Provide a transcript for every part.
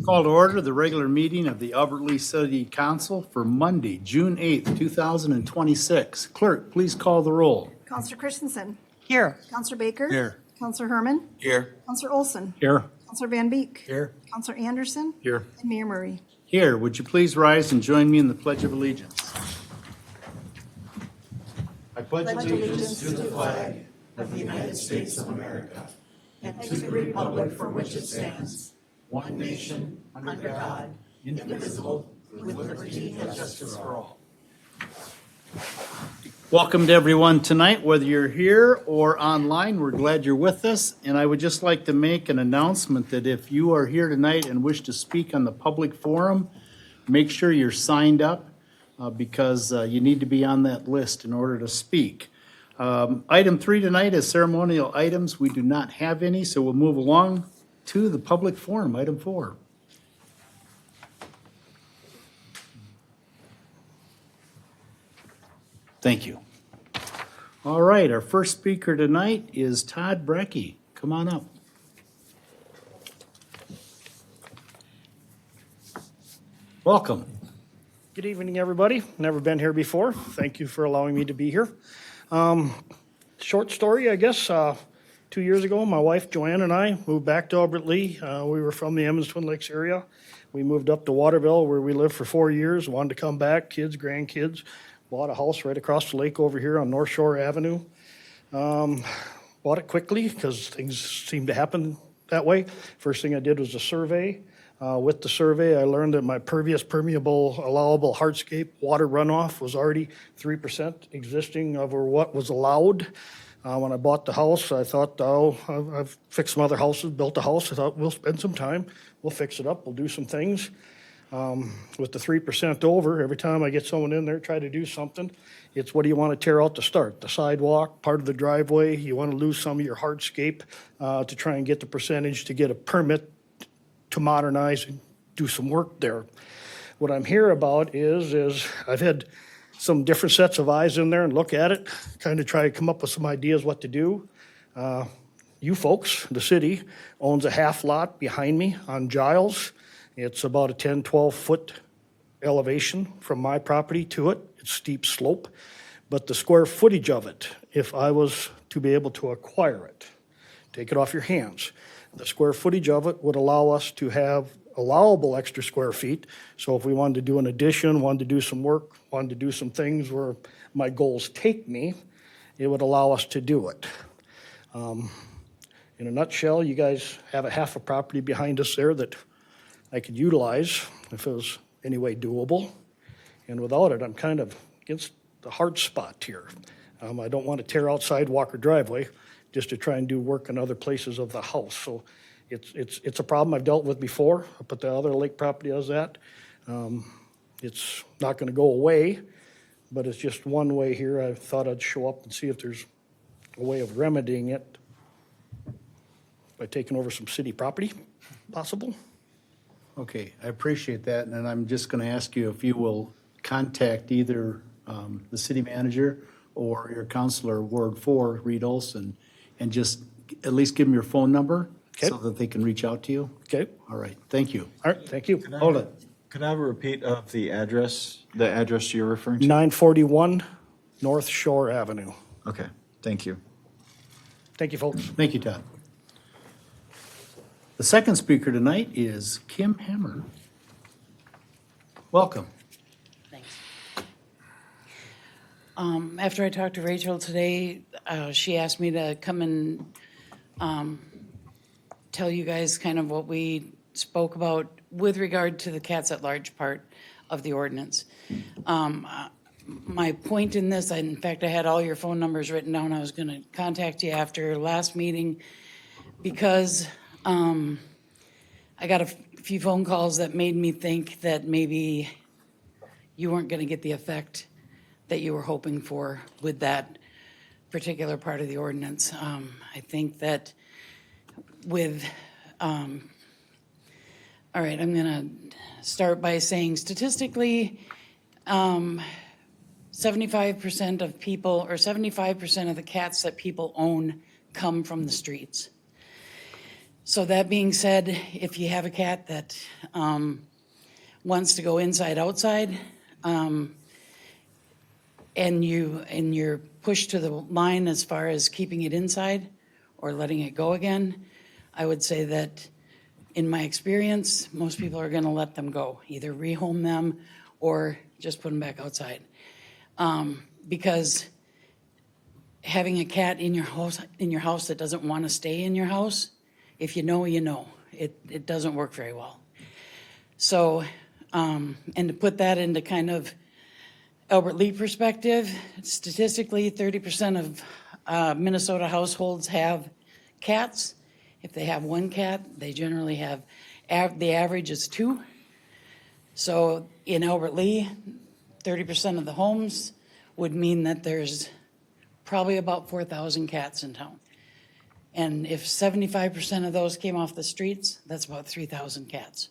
Call to order the regular meeting of the Albert Lee City Council for Monday, June 8th, 2026. Clerk, please call the roll. Counselor Christensen. Here. Counselor Baker. Here. Counselor Herman. Here. Counselor Olson. Here. Counselor Van Beek. Here. Counselor Anderson. Here. And Mayor Murray. Here, would you please rise and join me in the Pledge of Allegiance? I pledge allegiance to the flag of the United States of America and to the republic for which it stands, one nation, under God, indivisible, with liberty and justice for all. Welcome to everyone tonight, whether you're here or online. We're glad you're with us. And I would just like to make an announcement that if you are here tonight and wish to speak on the public forum, make sure you're signed up because you need to be on that list in order to speak. Item 3 tonight is ceremonial items. We do not have any, so we'll move along to the public forum, item 4. Thank you. All right, our first speaker tonight is Todd Brecky. Come on up. Welcome. Good evening, everybody. Never been here before. Thank you for allowing me to be here. Short story, I guess. 2 years ago, my wife Joanne and I moved back to Albert Lee. We were from the Emmons Twin Lakes area. We moved up to Waterville, where we lived for 4 years. Wanted to come back, kids, grandkids. Bought a house right across the lake over here on North Shore Avenue. Bought it quickly because things seemed to happen that way. First thing I did was a survey. With the survey, I learned that my pervious, permeable, allowable hardscape water runoff was already 3% existing over what was allowed. When I bought the house, I thought, oh, I've fixed some other houses, built a house. I thought, we'll spend some time. We'll fix it up. We'll do some things. With the 3% over, every time I get someone in there, try to do something, it's what do you want to tear out to start? The sidewalk, part of the driveway, you want to lose some of your hardscape to try and get the percentage to get a permit to modernize and do some work there. What I'm here about is I've had some different sets of eyes in there and look at it, kind of try to come up with some ideas what to do. You folks, the city, owns a half lot behind me on Giles. It's about a 10, 12-foot elevation from my property to it. It's steep slope. But the square footage of it, if I was to be able to acquire it, take it off your hands, the square footage of it would allow us to have allowable extra square feet. So if we wanted to do an addition, wanted to do some work, wanted to do some things where my goals take me, it would allow us to do it. In a nutshell, you guys have a half a property behind us there that I could utilize if it was any way doable. And without it, I'm kind of against the hard spot here. I don't want to tear out sidewalk or driveway just to try and do work in other places of the house. So it's a problem I've dealt with before, but the other lake property does that. It's not going to go away, but it's just one way here. I thought I'd show up and see if there's a way of remedying it by taking over some city property, possible. Okay, I appreciate that, and I'm just going to ask you if you will contact either the city manager or your counselor, Ward 4, Reed Olson, and just at least give them your phone number Okay. so that they can reach out to you. Okay, All right, thank you. all right, thank you. Hold it. Could I have a repeat of the address you're referring to? 941 North Shore Avenue. Okay, thank you. Thank you, folks. Thank you, Todd. The second speaker tonight is Kim Hammer. Welcome. Thanks. After I talked to Rachel today, she asked me to come and tell you guys kind of what we spoke about with regard to the cats at large part of the ordinance. My point in this, in fact, I had all your phone numbers written down. I was going to contact you after last meeting because I got a few phone calls that made me think that maybe you weren't going to get the effect that you were hoping for with that particular part of the ordinance. I think that with, all right, I'm going to start by saying statistically, 75% of people, or 75% of the cats that people own come from the streets. So that being said, if you have a cat that wants to go inside, outside, and you're pushed to the line as far as keeping it inside or letting it go again, I would say that, in my experience, most people are gonna let them go, either rehome them or just put them back outside. Because having a cat in your house that doesn't want to stay in your house, if you know, you know. It doesn't work very well. So, and to put that into kind of Albert Lea perspective, statistically, 30% of Minnesota households have cats. If they have one cat, they generally have, the average is 2. So in Albert Lea, 30% of the homes would mean that there's probably about 4,000 cats in town. And if 75% of those came off the streets, that's about 3,000 cats.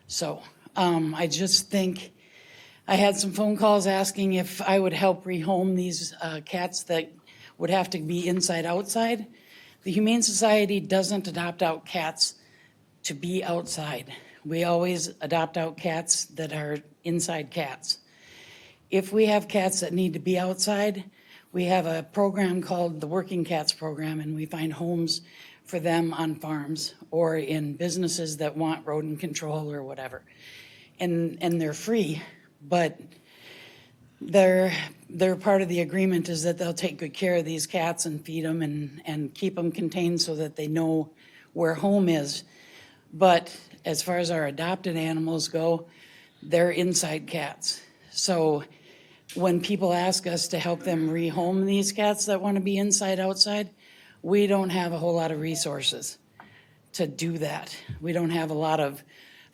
So I just think, I had some phone calls asking if I would help rehome these cats that would have to be inside, outside. The Humane Society doesn't adopt out cats to be outside. We always adopt out cats that are inside cats. If we have cats that need to be outside, we have a program called the Working Cats Program, and we find homes for them on farms or in businesses that want rodent control or whatever. And they're free, but they're part of the agreement is that they'll take good care of these cats and feed them and keep them contained so that they know where home is. But as far as our adopted animals go, they're inside cats. So when people ask us to help them rehome these cats that want to be inside, outside, we don't have a whole lot of resources to do that. We don't have a lot of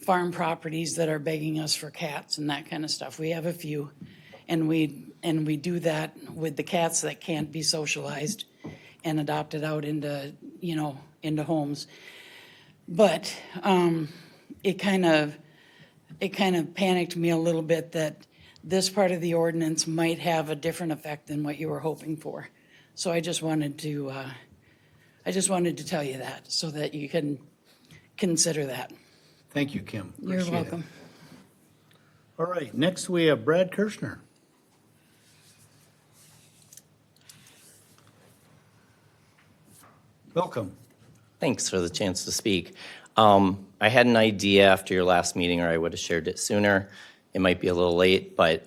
farm properties that are begging us for cats and that kind of stuff. We have a few, and we do that with the cats that can't be socialized and adopted out into, into homes. But it kind of panicked me a little bit that this part of the ordinance might have a different effect than what you were hoping for. So I just wanted to tell you that so that you can consider that. Thank you, Kim. You're Appreciate it. welcome. All right, next we have Brad Kirschner. Welcome. Thanks for the chance to speak. I had an idea after your last meeting, or I would have shared it sooner. It might be a little late, but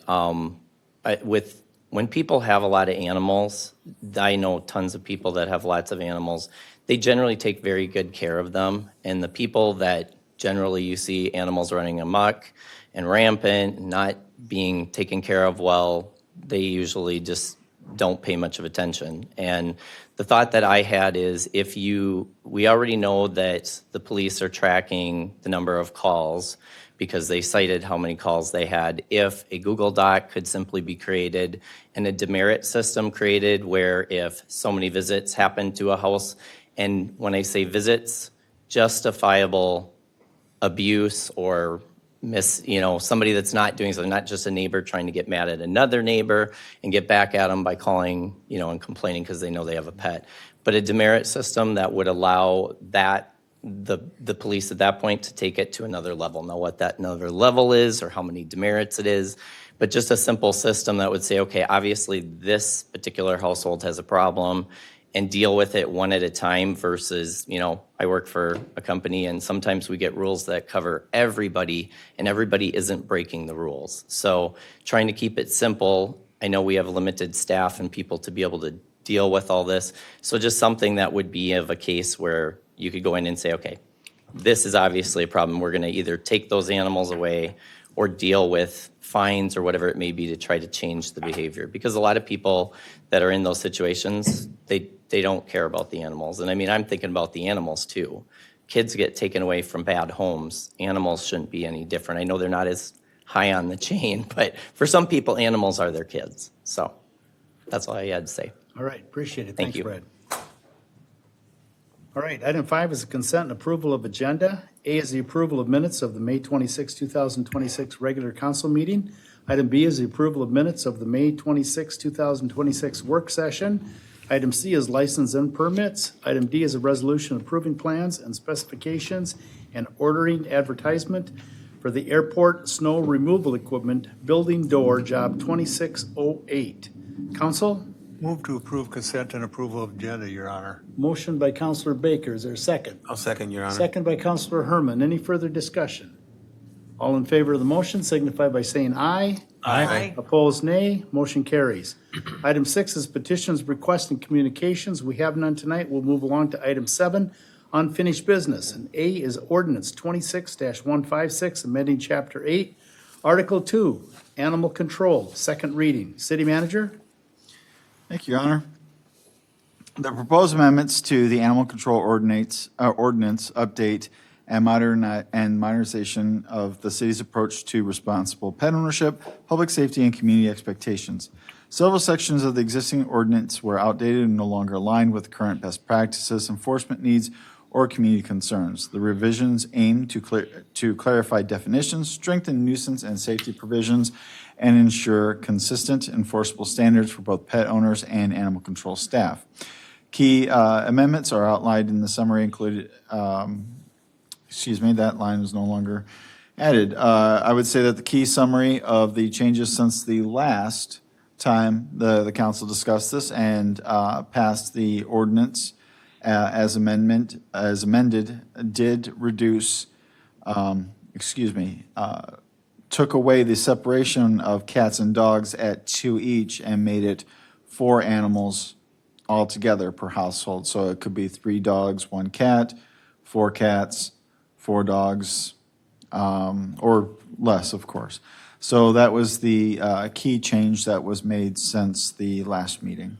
when people have a lot of animals, I know tons of people that have lots of animals. They generally take very good care of them, and the people that generally you see animals running amok and rampant, not being taken care of well, they usually just don't pay much of attention. And the thought that I had is we already know that the police are tracking the number of calls because they cited how many calls they had. If a Google Doc could simply be created and a demerit system created where if so many visits happen to a house, and when I say visits, justifiable abuse or somebody that's not doing something, not just a neighbor trying to get mad at another neighbor and get back at them by calling, and complaining because they know they have a pet. But a demerit system that would allow the police at that point to take it to another level. Know what that another level is or how many demerits it is, but just a simple system that would say, okay, obviously this particular household has a problem, and deal with it one at a time versus, I work for a company and sometimes we get rules that cover everybody and everybody isn't breaking the rules. So trying to keep it simple. I know we have limited staff and people to be able to deal with all this. So just something that would be of a case where you could go in and say, okay, this is obviously a problem. We're going to either take those animals away or deal with fines or whatever it may be to try to change the behavior. Because a lot of people that are in those situations, they don't care about the animals. And I mean, I'm thinking about the animals too. Kids get taken away from bad homes. Animals shouldn't be any different. I know they're not as high on the chain, but for some people, animals are their kids. So that's all I had to say. All right, appreciate it. Thank Thanks, you. Brad. All right, item 5 is the consent and approval of agenda. A is the approval of minutes of the May 26, 2026 regular council meeting. Item B is the approval of minutes of the May 26, 2026 work session. Item C is license and permits. Item D is a resolution approving plans and specifications and ordering advertisement for the airport snow removal equipment building door job 2608. Council, Move to approve consent and approval of agenda, Your Honor. motion by Counselor Baker. Is there a second? I'll second, Your Honor. Second by Counselor Herman. Any further discussion? All in favor of the motion signify by saying aye. Aye. Opposed, nay. Motion carries. Item 6 is petitions, requests, and communications. We have none tonight. We'll move along to item 7, unfinished business. And A is ordinance 26-156, amending Chapter 8, Article 2, Animal Control, second reading. City Manager? Thank you, Your Honor. The proposed amendments to the Animal Control Ordinance update and modernization of the city's approach to responsible pet ownership, public safety, and community expectations. Several sections of the existing ordinance were outdated and no longer aligned with current best practices, enforcement needs, or community concerns. The revisions aim to clarify definitions, strengthen nuisance and safety provisions, and ensure consistent enforceable standards for both pet owners and animal control staff. Key amendments are outlined in the summary included. That line is no longer added. I would say that the key summary of the changes since the last time the council discussed this and passed the ordinance as amended did reduce, took away the separation of cats and dogs at 2 each and made it 4 animals altogether per household. So it could be 3 dogs, 1 cat, 4 cats, 4 dogs, or less, of course. So that was the key change that was made since the last meeting.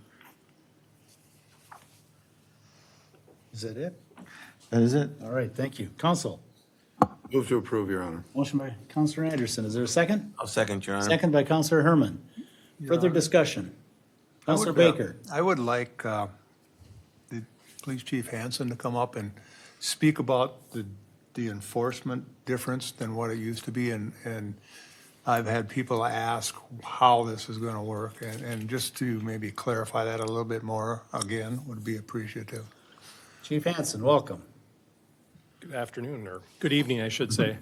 Is that it? That is it. All right, thank you. Council? Move to approve, Your Honor. Motion by Counselor Anderson. Is there a second? I'll second, Your Honor. Second by Counselor Herman. Further discussion? Counselor Baker? I would like the Police Chief Hansen to come up and speak about the enforcement difference than what it used to be. And I've had people ask how this is going to work. And just to maybe clarify that a little bit more, again, would be appreciative. Chief Hansen, welcome. Good afternoon, or good evening, I should say.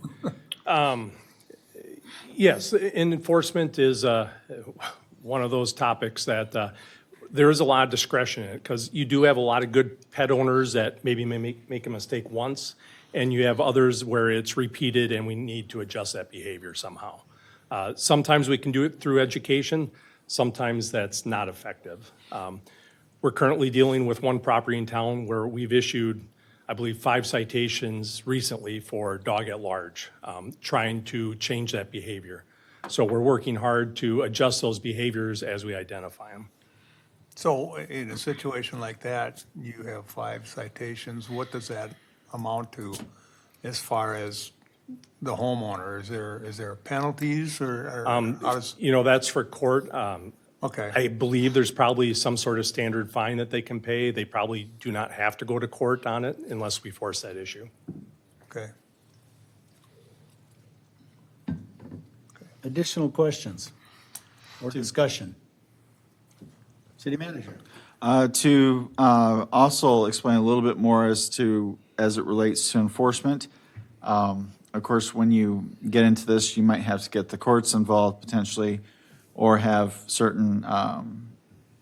Yes, enforcement is one of those topics that there is a lot of discretion in it, because you do have a lot of good pet owners that maybe may make a mistake once, and you have others where it's repeated and we need to adjust that behavior somehow. Sometimes we can do it through education, sometimes that's not effective. We're currently dealing with one property in town where we've issued, I believe, 5 citations recently for dog at large, trying to change that behavior. So we're working hard to adjust those behaviors as we identify them. So in a situation like that, you have 5 citations. What does that amount to as far as the homeowner? Is there penalties or how does? That's for court. Okay. I believe there's probably some sort of standard fine that they can pay. They probably do not have to go to court on it unless we force that issue. Okay. Additional questions or discussion? City Manager? To also explain a little bit more as it relates to enforcement. Of course, when you get into this, you might have to get the courts involved potentially, or have certain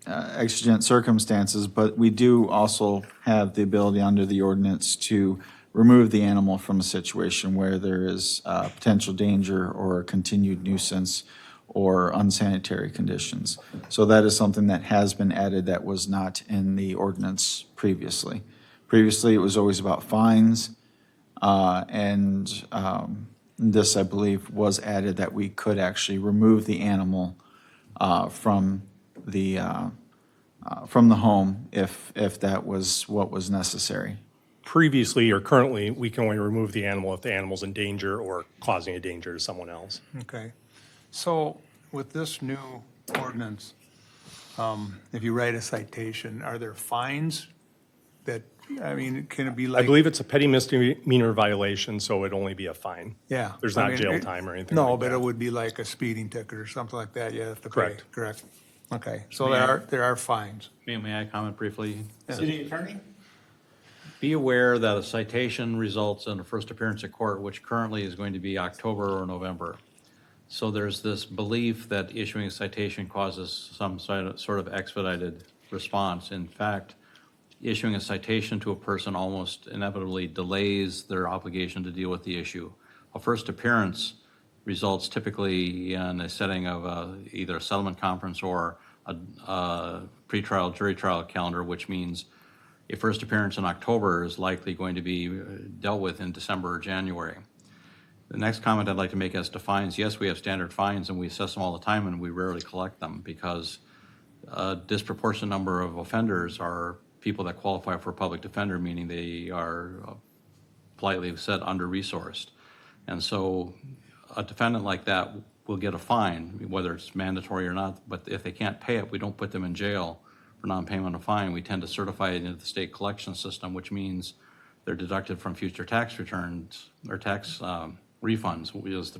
exigent circumstances, but we do also have the ability under the ordinance to remove the animal from a situation where there is potential danger or continued nuisance or unsanitary conditions. So that is something that has been added that was not in the ordinance previously. Previously, it was always about fines, and this, I believe, was added that we could actually remove the animal from the home if that was what was necessary. Previously or currently, we can only remove the animal if the animal's in danger or causing a danger to someone else. Okay. So with this new ordinance, if you write a citation, are there fines that, can it be like? I believe it's a petty misdemeanor violation, so it'd only be a fine. Yeah. There's not jail time or anything No, like but that. it would be like a speeding ticket or something like that you have to pay. Correct. Correct. Okay, so there are fines. May I comment briefly? City Attorney? Be aware that a citation results in a first appearance at court, which currently is going to be October or November. So there's this belief that issuing a citation causes some sort of expedited response. In fact, issuing a citation to a person almost inevitably delays their obligation to deal with the issue. A first appearance results typically in a setting of either a settlement conference or a pretrial jury trial calendar, which means a first appearance in October is likely going to be dealt with in December or January. The next comment I'd like to make as to fines, yes, we have standard fines and we assess them all the time and we rarely collect them because a disproportionate number of offenders are people that qualify for a public defender, meaning they are politely said under-resourced. And so a defendant like that will get a fine, whether it's mandatory or not, but if they can't pay it, we don't put them in jail for non-payment of fine. We tend to certify it into the state collection system, which means they're deducted from future tax returns or tax refunds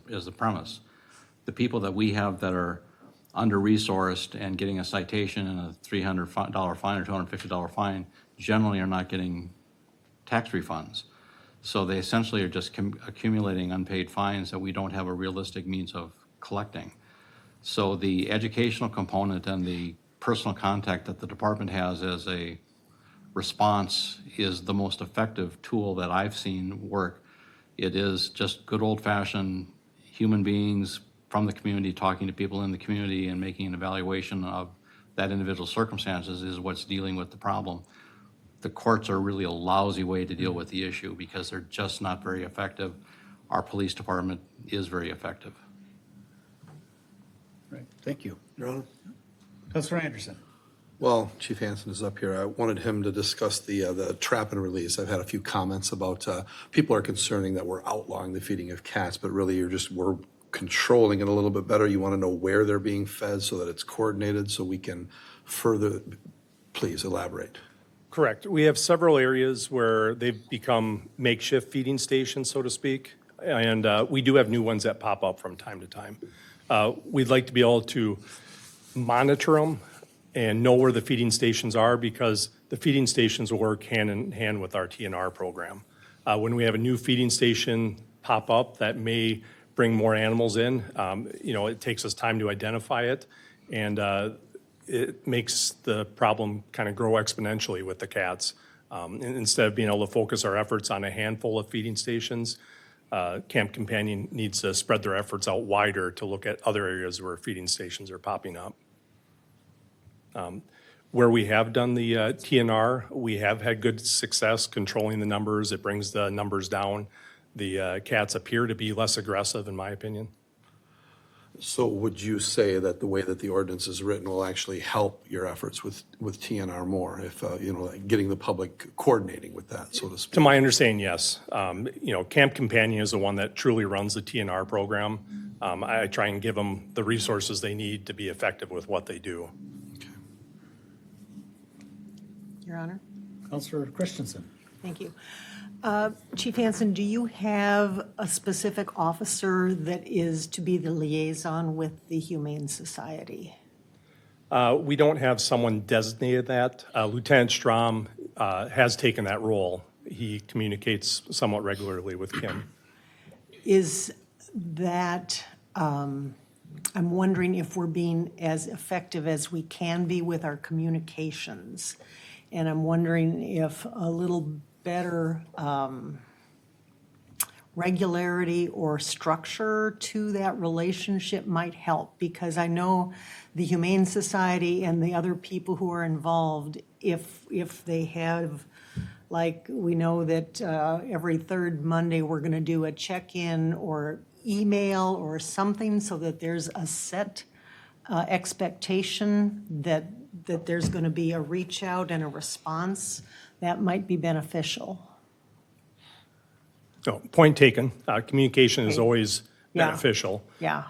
is the premise. The people that we have that are under-resourced and getting a citation and a $300 fine or $250 fine generally are not getting tax refunds. So they essentially are just accumulating unpaid fines that we don't have a realistic means of collecting. So the educational component and the personal contact that the department has as a response is the most effective tool that I've seen work. It is just good old-fashioned human beings from the community talking to people in the community and making an evaluation of that individual circumstances is what's dealing with the problem. The courts are really a lousy way to deal with the issue because they're just not very effective. Our police department is very effective. Right, thank you. Your Honor? Councilor Anderson? Well, Chief Hansen is up here. I wanted him to discuss the trap and release. I've had a few comments about people are concerning that we're outlawing the feeding of cats, but really we're controlling it a little bit better. You want to know where they're being fed so that it's coordinated so we can further, please elaborate. Correct. We have several areas where they've become makeshift feeding stations, so to speak, and we do have new ones that pop up from time to time. We'd like to be able to monitor them and know where the feeding stations are because the feeding stations will work hand in hand with our TNR program. When we have a new feeding station pop up that may bring more animals in, it takes us time to identify it, and it makes the problem kind of grow exponentially with the cats. Instead of being able to focus our efforts on a handful of feeding stations, Camp Companion needs to spread their efforts out wider to look at other areas where feeding stations are popping up. Where we have done the TNR, we have had good success controlling the numbers. It brings the numbers down. The cats appear to be less aggressive, in my opinion. So would you say that the way that the ordinance is written will actually help your efforts with TNR more, if, like getting the public coordinating with that, so to speak? To my understanding, yes. Camp Companion is the one that truly runs the TNR program. I try and give them the resources they need to be effective with what they do. Your Honor. Councilor Christensen? Thank you. Chief Hansen, do you have a specific officer that is to be the liaison with the Humane Society? We don't have someone designated that. Lieutenant Strom has taken that role. He communicates somewhat regularly with Kim. Is that, I'm wondering if we're being as effective as we can be with our communications. And I'm wondering if a little better regularity or structure to that relationship might help, because I know the Humane Society and the other people who are involved, if they have, like, we know that every third Monday we're going to do a check-in or email or something so that there's a set expectation that there's going to be a reach out and a response, that might be beneficial. No, point taken. Communication is Okay. always Yeah. beneficial. Yeah.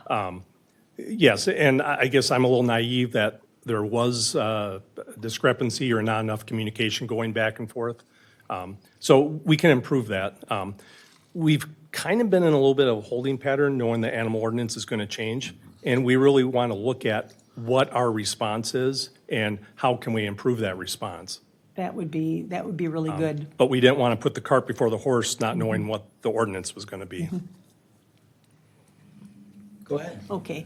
Yes, and I guess I'm a little naive that there was a discrepancy or not enough communication going back and forth. So we can improve that. We've kind of been in a little bit of a holding pattern knowing the animal ordinance is going to change. And we really want to look at what our response is and how can we improve that response. That would be really good. But we didn't want to put the cart before the horse, not knowing what the ordinance was going to be. Go ahead. Okay,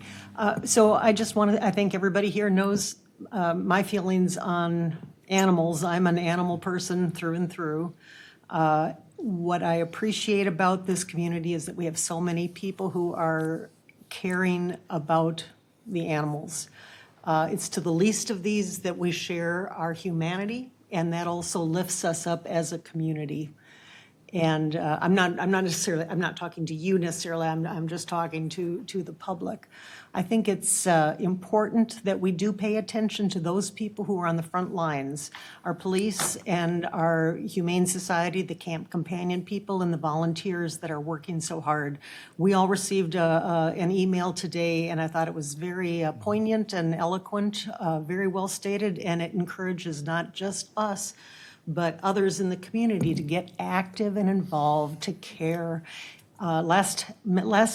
so I just want to, I think everybody here knows my feelings on animals. I'm an animal person through and through. What I appreciate about this community is that we have so many people who are caring about the animals. It's to the least of these that we share our humanity, and that also lifts us up as a community. And I'm not talking to you necessarily, I'm just talking to the public. I think it's important that we do pay attention to those people who are on the front lines, our police and our Humane Society, the camp companion people, and the volunteers that are working so hard. We all received an email today, and I thought it was very poignant and eloquent, very well stated, and it encourages not just us, but others in the community to get active and involved, to care. Last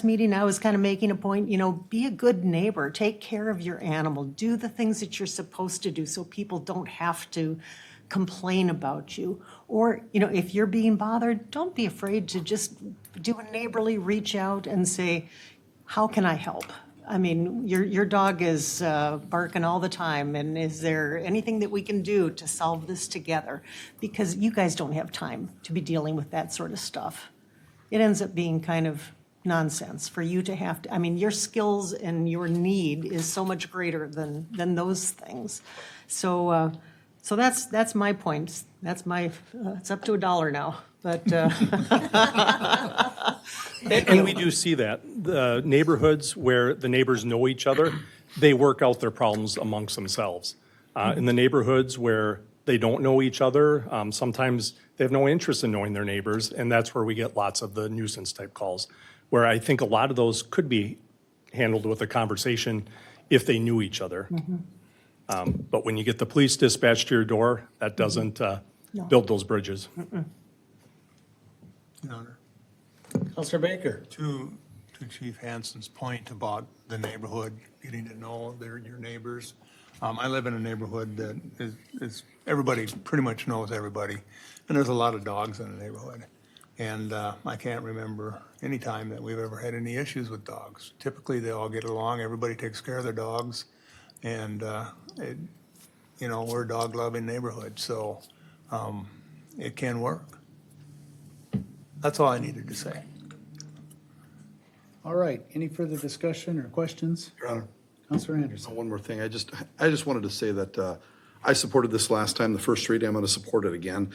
meeting, I was kind of making a point, be a good neighbor, take care of your animal, do the things that you're supposed to do so people don't have to complain about you. Or, if you're being bothered, don't be afraid to just do a neighborly reach out and say, how can I help? I mean, your dog is barking all the time, and is there anything that we can do to solve this together? Because you guys don't have time to be dealing with that sort of stuff. It ends up being kind of nonsense for you to have to, I mean, your skills and your need is so much greater than those things. So that's my point. That's my, it's up to $1 now, but. And we do see that. The neighborhoods where the neighbors know each other, they work out their problems amongst themselves. In the neighborhoods where they don't know each other, sometimes they have no interest in knowing their neighbors, and that's where we get lots of the nuisance type calls, where I think a lot of those could be handled with a conversation if they knew each other. But when you get the police dispatched to your door, that doesn't build those bridges. Your Honor. Counselor Baker. To Chief Hanson's point about the neighborhood, getting to know your neighbors. I live in a neighborhood that is everybody pretty much knows everybody, and there's a lot of dogs in the neighborhood. And I can't remember any time that we've ever had any issues with dogs. Typically, they all get along, everybody takes care of their dogs, and we're a dog-loving neighborhood, so it can work. That's all I needed to say. All right, any further discussion or questions? Your Honor. Counselor Anderson. One more thing. I just wanted to say that I supported this last time, the first reading. I'm going to support it again,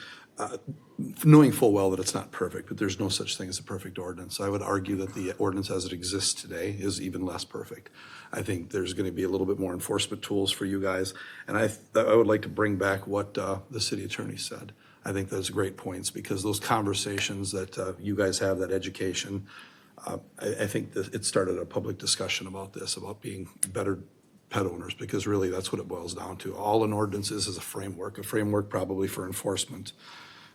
knowing full well that it's not perfect, but there's no such thing as a perfect ordinance. I would argue that the ordinance as it exists today is even less perfect. I think there's going to be a little bit more enforcement tools for you guys, and I would like to bring back what the city attorney said. I think those are great points, because those conversations that you guys have, that education, I think that it started a public discussion about this, about being better pet owners, because really that's what it boils down to. All an ordinance is a framework probably for enforcement.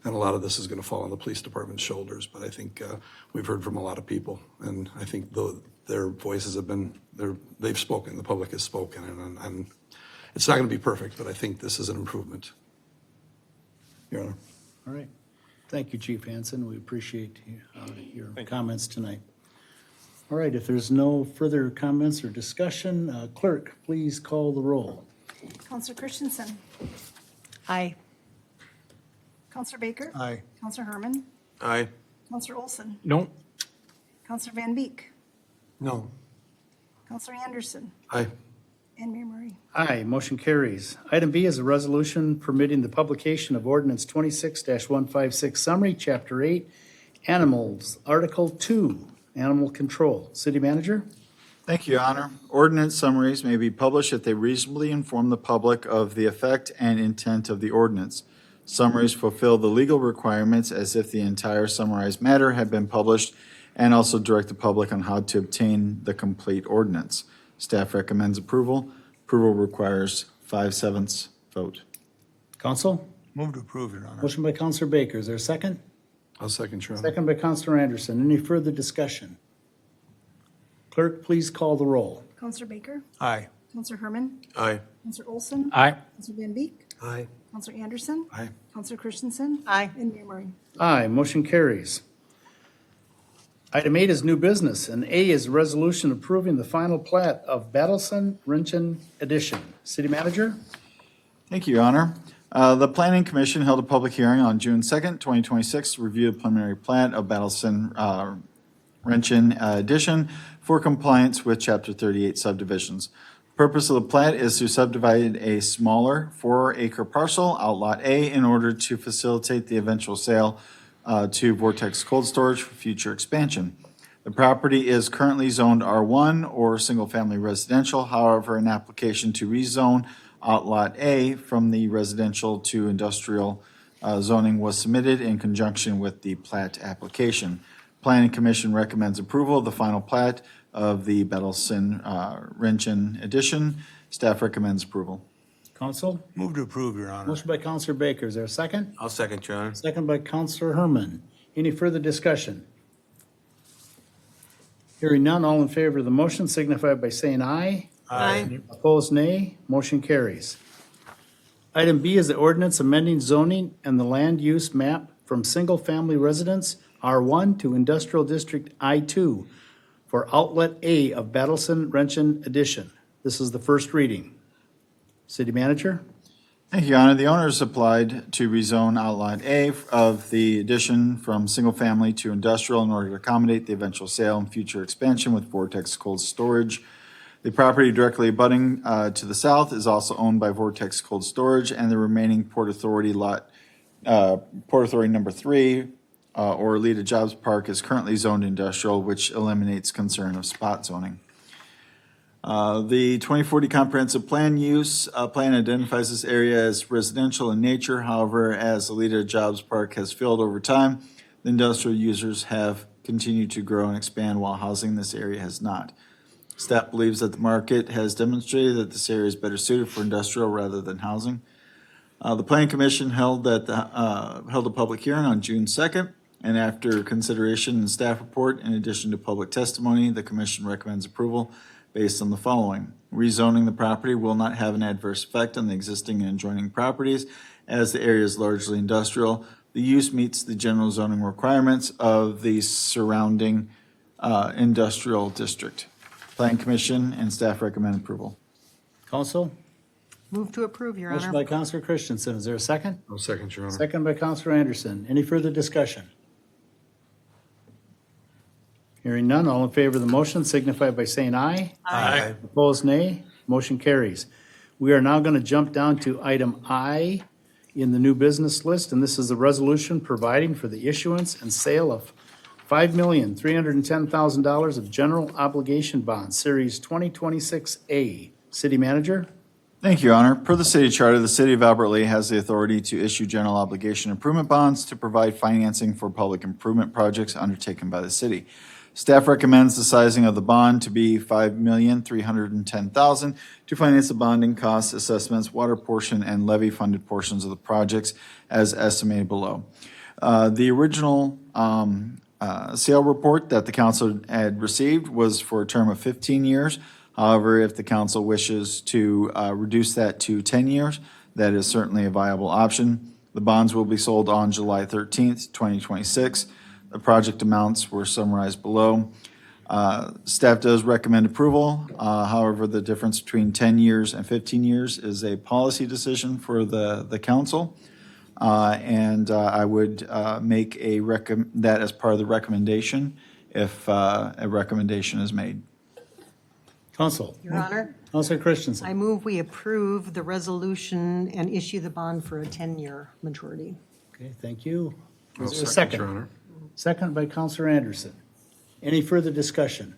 And a lot of this is going to fall on the police department's shoulders. But I think we've heard from a lot of people, and I think their voices have been, they've spoken, the public has spoken, and it's not going to be perfect, but I think this is an improvement. Your Honor. All right. Thank you, Chief Hansen. We appreciate your comments tonight. All right, if there's no further comments or discussion, clerk, please call the roll. Counselor Christensen. Aye. Counselor Baker. Aye. Counselor Herman. Aye. Counselor Olson. No? Counselor Van Beek. No. Counselor Anderson. Aye. And Mayor Murray. Aye, motion carries. Item B is a resolution permitting the publication of ordinance 26-156 summary, Chapter 8, Animals, Article 2, Animal Control. City Manager? Thank you, Your Honor. Ordinance summaries may be published if they reasonably inform the public of the effect and intent of the ordinance. Summaries fulfill the legal requirements as if the entire summarized matter had been published, and also direct the public on how to obtain the complete ordinance. Staff recommends approval. Approval requires 5/7 vote. Council? Move to approve, Your Honor. Motion by Counselor Baker. Is there a second? I'll second, Your Honor. Second by Counselor Anderson. Any further discussion? Clerk, please call the roll. Counselor Baker. Aye. Counselor Herman? Aye. Counselor Olson? Aye. Counselor Van Beek? Aye. Counselor Anderson? Aye. Counselor Christensen? Aye. And Mayor Murray. Aye, motion carries. Item 8 is new business, and A is a resolution approving the final plat of Battleson Wrenchen Edition. City Manager? Thank you, Your Honor. The Planning Commission held a public hearing on June 2nd, 2026, to review the preliminary plat of Battleson Wrenchen Edition for compliance with Chapter 38 subdivisions. Purpose of the plat is to subdivide a smaller 4-acre parcel, Outlot A, in order to facilitate the eventual sale to Vortex Cold Storage for future expansion. The property is currently zoned R1 or single-family residential. However, an application to rezone Outlot A from the residential to industrial zoning was submitted in conjunction with the plat application. Planning Commission recommends approval of the final plat of the Battleson Wrenchen Edition. Staff recommends approval. Counsel? Move to approve, Your Honor. Motion by Counselor Baker. Is there a second? I'll second, Your Honor. Second by Counselor Herman. Any further discussion? Hearing none, all in favor of the motion signify by saying aye. Aye. Opposed, nay. Motion carries. Item B is the ordinance amending zoning and the land use map from single-family residence R1 to Industrial District I2 for Outlet A of Battleson Wrenchen Edition. This is the first reading. City Manager? Thank you, Your Honor. The owners applied to rezone Outlot A of the addition from single-family to industrial in order to accommodate the eventual sale and future expansion with Vortex Cold Storage. The property directly abutting to the south is also owned by Vortex Cold Storage, and the remaining Port Authority lot, Port Authority number 3, or Aleta Jobs Park is currently zoned industrial, which eliminates concern of spot zoning. The 2040 Comprehensive Plan plan identifies this area as residential in nature. However, as Aleta Jobs Park has filled over time, the industrial users have continued to grow and expand while housing in this area has not. Staff believes that the market has demonstrated that this area is better suited for industrial rather than housing. The Planning Commission held a public hearing on June 2nd, and after consideration and staff report, in addition to public testimony, the Commission recommends approval based on the following. Rezoning the property will not have an adverse effect on the existing and adjoining properties, as the area is largely industrial. The use meets the general zoning requirements of the surrounding industrial district. Planning Commission and staff recommend approval. Counsel? Move to approve, Your Motion Honor. by Counselor Christensen. Is there a second? I'll second, Your Honor. Second by Counselor Anderson. Any further discussion? Hearing none, all in favor of the motion signify by saying aye. Aye. Opposed, nay. Motion carries. We are now going to jump down to item I in the new business list, and this is the resolution providing for the issuance and sale of $5,310,000 of general obligation bonds, Series 2026A. City Manager? Thank you, Your Honor. Per the city charter, the city of Albert Lea has the authority to issue general obligation improvement bonds to provide financing for public improvement projects undertaken by the city. Staff recommends the sizing of the bond to be $5,310,000 to finance the bonding costs, assessments, water portion, and levy-funded portions of the projects as estimated below. The original sale report that the council had received was for a term of 15 years. However, if the council wishes to reduce that to 10 years, that is certainly a viable option. The bonds will be sold on July 13th, 2026. The project amounts were summarized below. Staff does recommend approval. However, the difference between 10 years and 15 years is a policy decision for the council. And I would make that as part of the recommendation if a recommendation is made. Counsel? Your Honor, Counselor Christensen? I move we approve the resolution and issue the bond for a 10-year maturity. Okay, thank you. I'll Is there a second, Your Honor. Second by Counselor Anderson. Any further discussion?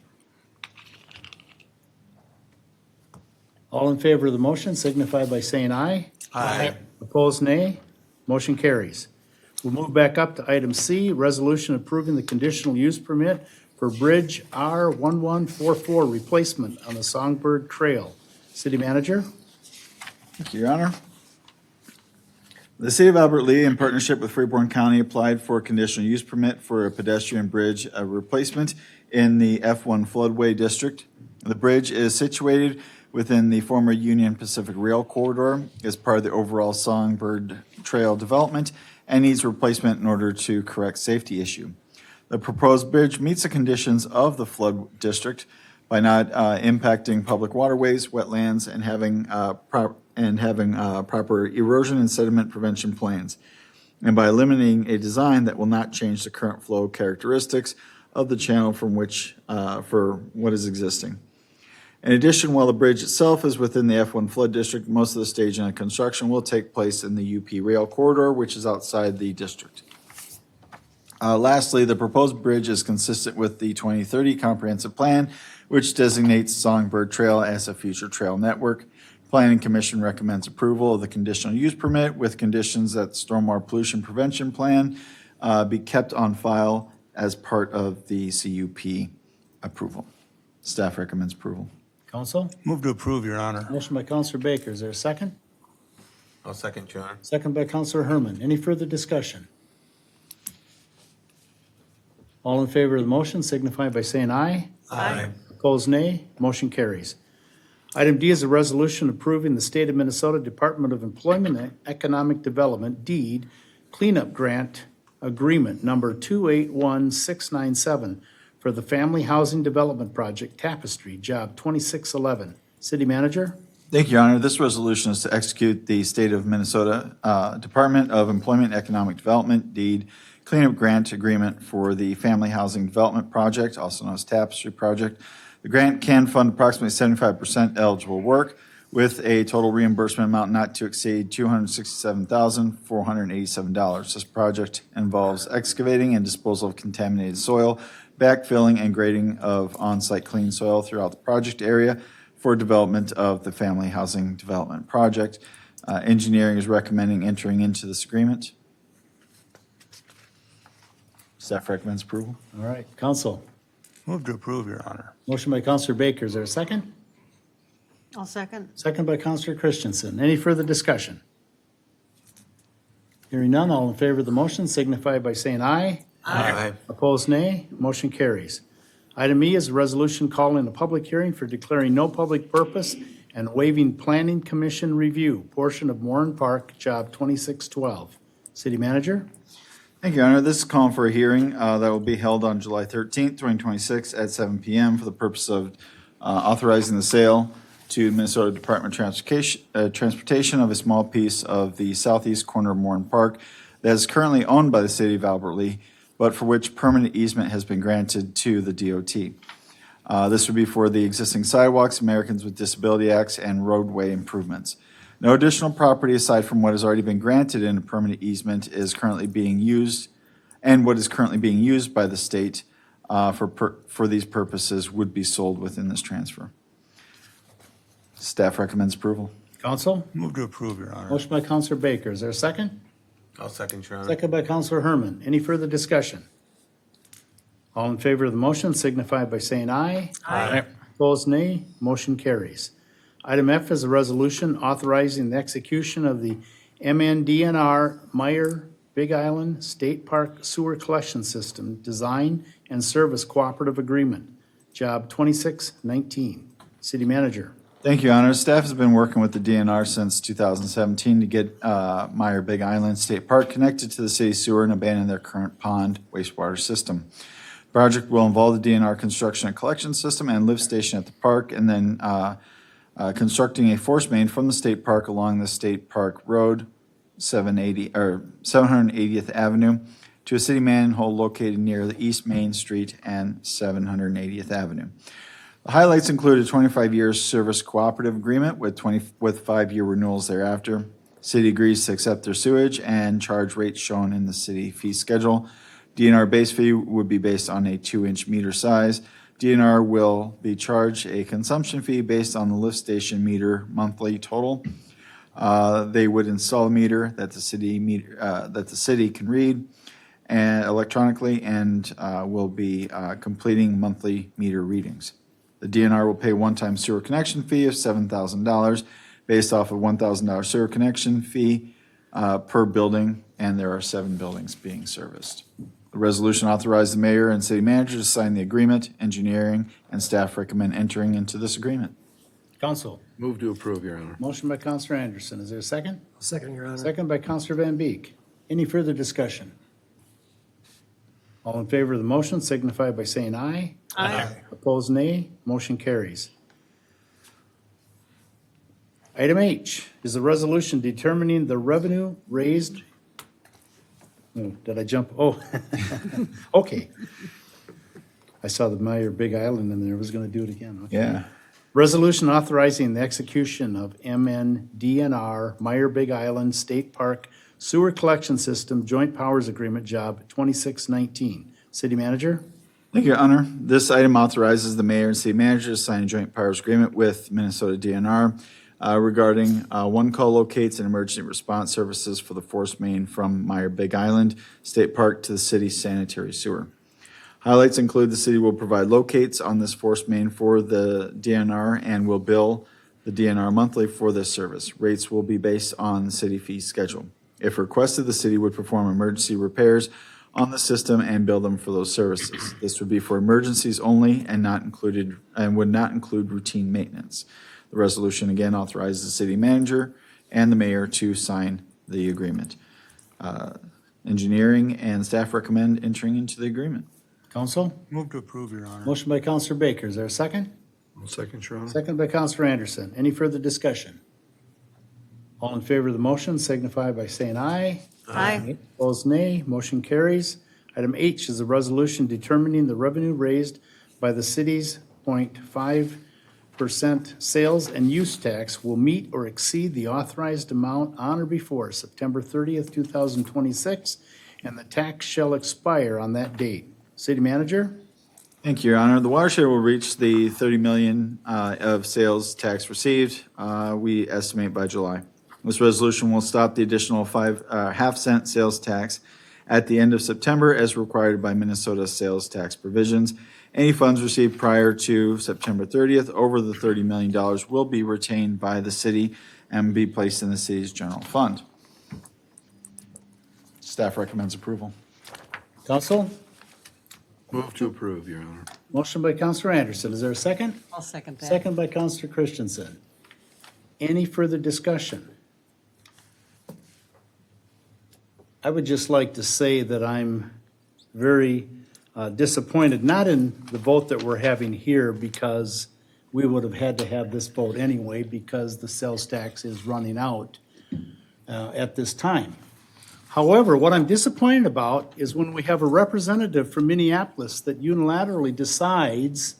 All in favor of the motion signify by saying aye. Aye. Opposed, nay. Motion carries. We'll move back up to item C, resolution approving the conditional use permit for Bridge R1144 replacement on the Songbird Trail. City Manager? Thank you, Your Honor. The City of Albert Lea, in partnership with Freeborn County, applied for a conditional use permit for a pedestrian bridge replacement in the F1 floodway district. The bridge is situated within the former Union Pacific Rail Corridor as part of the overall Songbird Trail development and needs replacement in order to correct safety issue. The proposed bridge meets the conditions of the flood district by not impacting public waterways, wetlands, and having proper erosion and sediment prevention plans, and by eliminating a design that will not change the current flow characteristics of the channel from which for what is existing. In addition, while the bridge itself is within the F1 flood district, most of the staging and construction will take place in the UP Rail Corridor, which is outside the district. Lastly, the proposed bridge is consistent with the 2030 comprehensive plan, which designates Songbird Trail as a future trail network. Planning Commission recommends approval of the conditional use permit with conditions that stormwater pollution prevention plan be kept on file as part of the CUP approval. Staff recommends approval. Council? Move to approve, Your Honor. Motion by Counselor Baker. Is there a second? I'll second, Your Honor. Second by Counselor Herman. Any further discussion? All in favor of the motion signify by saying aye. Aye. Opposed, nay. Motion carries. Item D is a resolution approving the State of Minnesota Department of Employment and Economic Development deed cleanup grant agreement number 281697 for the Family Housing Development Project Tapestry, Job 2611. City Manager? Thank you, Your Honor. This resolution is to execute the State of Minnesota Department of Employment and Economic Development deed cleanup grant agreement for the Family Housing Development Project, also known as Tapestry Project. The grant can fund approximately 75% eligible work with a total reimbursement amount not to exceed $267,487. This project involves excavating and disposal of contaminated soil, backfilling and grading of on-site clean soil throughout the project area for development of the Family Housing Development Project. Engineering is recommending entering into this agreement. Staff recommends approval. All right, Council. Move to approve, Your Honor. Motion by Counselor Baker. Is there a second? I'll second. Second by Counselor Christensen. Any further discussion? Hearing none, all in favor of the motion signify by saying aye. Aye. Opposed, nay. Motion carries. Item E is a resolution calling a public hearing for declaring no public purpose and waiving Planning Commission review portion of Moran Park, Job 2612. City Manager? Thank you, Your Honor. This is calling for a hearing that will be held on July 13th, 2026 at 7 p.m. for the purpose of authorizing the sale to Minnesota Department of Transportation of a small piece of the southeast corner of Moran Park that is currently owned by the city of Albert Lea, but for which permanent easement has been granted to the DOT. This would be for the existing sidewalks, Americans with Disability Acts, and roadway improvements. No additional property aside from what has already been granted in a permanent easement is currently being used, and what is currently being used by the state for these purposes would be sold within this transfer. Staff recommends approval. Council? Move to approve, Your Honor. Motion by Counselor Baker. Is there a second? I'll second, Your Honor. Second by Counselor Herman. Any further discussion? All in favor of the motion signify by saying aye. Aye. Opposed, nay. Motion carries. Item F is a resolution authorizing the execution of the MNDNR Meyer Big Island State Park Sewer Collection System Design and Service Cooperative Agreement, Job 2619. City Manager. Thank you, Your Honor. Staff has been working with the DNR since 2017 to get Meyer Big Island State Park connected to the city sewer and abandon their current pond wastewater system. The project will involve the DNR construction and collection system and lift station at the park, and then constructing a force main from the state park along the State Park Road, 780th Avenue, to a city manhole located near the East Main Street and 780th Avenue. The highlights include a 25-year service cooperative agreement with 5-year renewals thereafter. City agrees to accept their sewage and charge rates shown in the city fee schedule. DNR base fee would be based on a 2-inch meter size. DNR will be charged a consumption fee based on the lift station meter monthly total. They would install a meter that the city can read and electronically and will be completing monthly meter readings. The DNR will pay a one-time sewer connection fee of $7,000 based off a $1,000 sewer connection fee per building, and there are 7 buildings being serviced. The resolution authorized the mayor and city manager to sign the agreement. Engineering and staff recommend entering into this agreement. Council, Move to approve, Your Honor. motion by Counselor Anderson. Is there a second? Second, Your Honor. Second by Counselor Van Beek. Any further discussion? All in favor of the motion signify by saying aye. Aye. Opposed, nay. Motion carries. Item H is a resolution determining the revenue raised. Oh, did I jump? Oh, okay. I saw the Meyer Big Island in there. I was going to do it again. Okay. Yeah. Resolution authorizing the execution of MNDNR Meyer Big Island State Park Sewer Collection System Joint Powers Agreement Job 2619. City Manager? Thank you, Your Honor. This item authorizes the mayor and city manager to sign a joint powers agreement with Minnesota DNR regarding one call locates and emergency response services for the force main from Meyer Big Island State Park to the city's sanitary sewer. Highlights include the city will provide locates on this force main for the DNR and will bill the DNR monthly for this service. Rates will be based on the city fee schedule. If requested, the city would perform emergency repairs on the system and bill them for those services. This would be for emergencies only and would not include routine maintenance. The resolution again authorizes the city manager and the mayor to sign the agreement. Engineering and staff recommend entering into the agreement. Council? Move to approve, Your Honor. Motion by Counselor Baker. Is there a second? I'll second, Your Honor. Second by Counselor Anderson. Any further discussion? All in favor of the motion signify by saying aye. Aye. Opposed, nay. Motion carries. Item H is a resolution determining the revenue raised by the city's 0.5% sales and use tax will meet or exceed the authorized amount on or before September 30th, 2026, and the tax shall expire on that date. City Manager? Thank you, Your Honor. The watershed will reach the 30 million of sales tax received, we estimate by July. This resolution will stop the additional half-cent sales tax at the end of September as required by Minnesota sales tax provisions. Any funds received prior to September 30th over the $30 million will be retained by the city and be placed in the city's general fund. Staff recommends approval. Council? Move to approve, Your Honor. Motion by Counselor Anderson. Is there a second? I'll second that. Second by Counselor Christensen. Any further discussion? I would just like to say that I'm very disappointed, not in the vote that we're having here, because we would have had to have this vote anyway, because the sales tax is running out at this time. However, what I'm disappointed about is when we have a representative from Minneapolis that unilaterally decides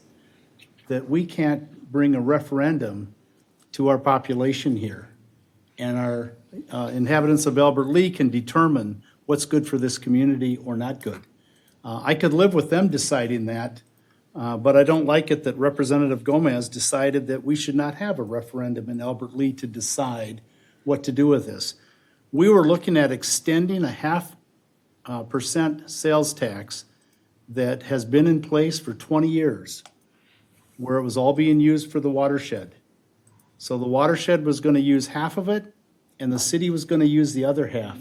that we can't bring a referendum to our population here. And our inhabitants of Albert Lea can determine what's good for this community or not good. I could live with them deciding that, but I don't like it that Representative Gomez decided that we should not have a referendum in Albert Lea to decide what to do with this. We were looking at extending a 0.5% sales tax that has been in place for 20 years, where it was all being used for the watershed. So the watershed was going to use half of it, and the city was going to use the other half.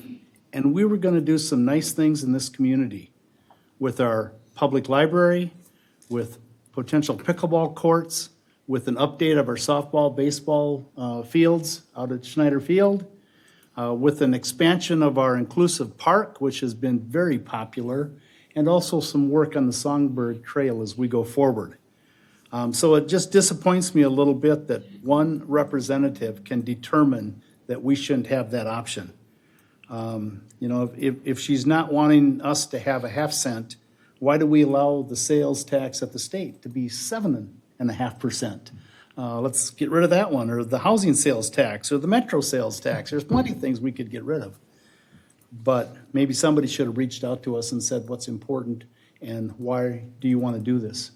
And we were going to do some nice things in this community with our public library, with potential pickleball courts, with an update of our softball, baseball fields out at Schneider Field, with an expansion of our inclusive park, which has been very popular, and also some work on the Songbird Trail as we go forward. So it just disappoints me a little bit that one representative can determine that we shouldn't have that option. If she's not wanting us to have a 0.5 cent, why do we allow the sales tax at the state to be 7.5%? Let's get rid of that one, or the housing sales tax, or the metro sales tax. There's plenty of things we could get rid of. But maybe somebody should have reached out to us and said what's important and why do you want to do this?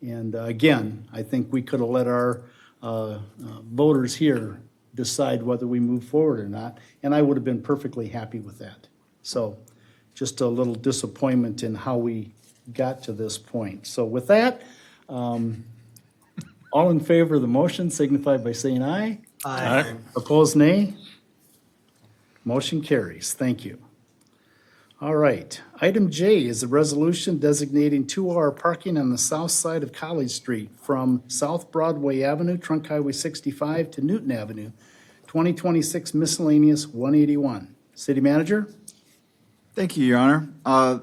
And again, I think we could have let our voters here decide whether we move forward or not, and I would have been perfectly happy with that. So just a little disappointment in how we got to this point. So with that, all in favor of the motion signify by saying aye. Aye. Opposed, nay. Motion carries. Thank you. All right. Item J is a resolution designating 2-hour parking on the south side of College Street from South Broadway Avenue, Trunk Highway 65 to Newton Avenue, 2026 miscellaneous 181. City Manager? Thank you, Your Honor.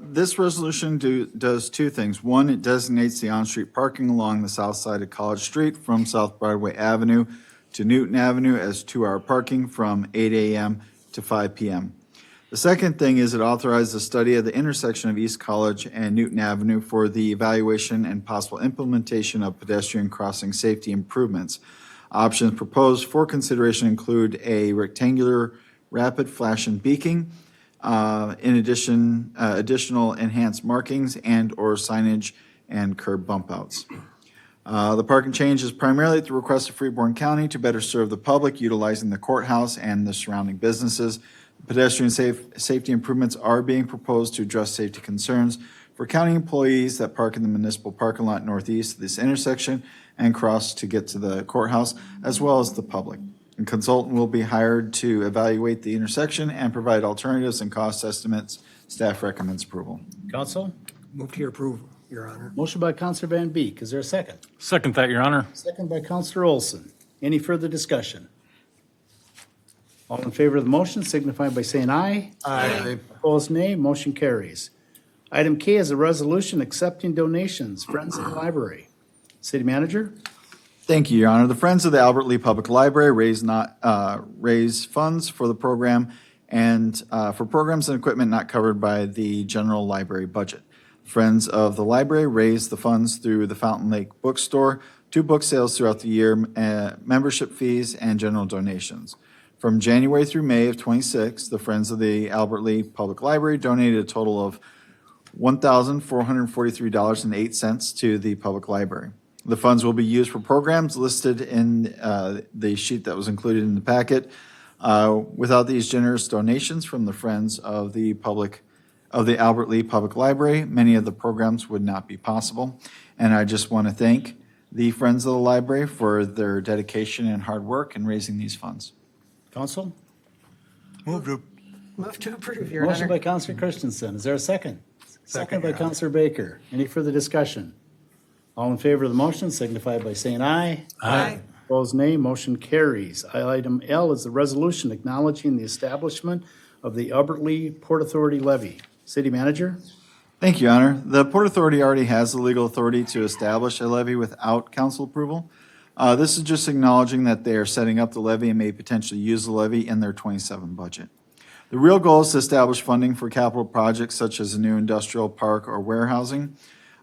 This resolution does two things. One, it designates the on-street parking along the south side of College Street from South Broadway Avenue to Newton Avenue as 2-hour parking from 8 a.m. to 5 p.m. The second thing is it authorizes a study of the intersection of East College and Newton Avenue for the evaluation and possible implementation of pedestrian crossing safety improvements. Options proposed for consideration include a rectangular rapid flashing beacon, in addition, additional enhanced markings and/or signage and curb bump outs. The parking change is primarily at the request of Freeborn County to better serve the public utilizing the courthouse and the surrounding businesses. Pedestrian safety improvements are being proposed to address safety concerns for county employees that park in the municipal parking lot northeast of this intersection and cross to get to the courthouse, as well as the public. A consultant will be hired to evaluate the intersection and provide alternatives and cost estimates. Staff recommends approval. Council? Move to approve, Your Honor. Motion by Counselor Van Beek. Is there a second? Second that, Your Honor. Second by Counselor Olson. Any further discussion? All in favor of the motion signify by saying aye. Aye. Opposed, nay. Motion carries. Item K is a resolution accepting donations. Friends of the Library. City Manager? Thank you, Your Honor. The Friends of the Albert Lee Public Library raise funds for the program and for programs and equipment not covered by the general library budget. Friends of the Library raise the funds through the Fountain Lake Bookstore, 2 book sales throughout the year, membership fees, and general donations. From January through May of '26, the Friends of the Albert Lee Public Library donated a total of $1,443.08 to the public library. The funds will be used for programs listed in the sheet that was included in the packet. Without these generous donations from the Friends of the Albert Lee Public Library, many of the programs would not be possible. And I just want to thank the Friends of the Library for their dedication and hard work in raising these funds. Council? Move to Move to approve, Your Motion by Honor. Counselor Christensen. Is there a second? Second by Your Honor. Counselor Baker. Any further discussion? All in favor of the motion signify by saying aye. Aye. Opposed, nay. Motion carries. Item L is the resolution acknowledging the establishment of the Albert Lee Port Authority levy. City Manager? Thank you, Your Honor. The Port Authority already has the legal authority to establish a levy without council approval. This is just acknowledging that they are setting up the levy and may potentially use the levy in their '27 budget. The real goal is to establish funding for capital projects such as a new industrial park or warehousing.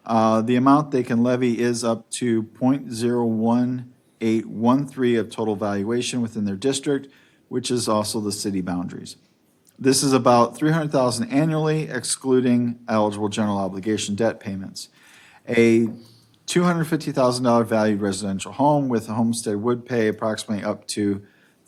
The amount they can levy is up to 0.01813 of total valuation within their district, which is also the city boundaries. This is about $300,000 annually, excluding eligible general obligation debt payments. A $250,000 valued residential home with a homestead would pay approximately up to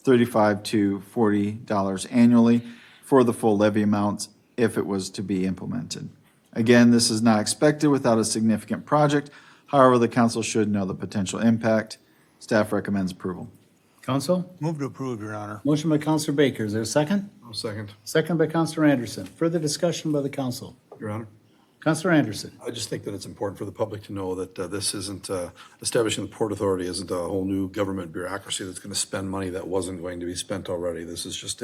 $35 to $40 annually for the full levy amount if it was to be implemented. Again, this is not expected without a significant project. However, the council should know the potential impact. Staff recommends approval. Council? move to approve, Your Honor. Motion by Counselor Baker. Is there a second? I'll second, Second by Counselor Anderson. Further discussion by the council. Your Honor. Counselor Anderson. I just think that it's important for the public to know that this isn't, establishing the Port Authority isn't a whole new government bureaucracy that's going to spend money that wasn't going to be spent already. This is just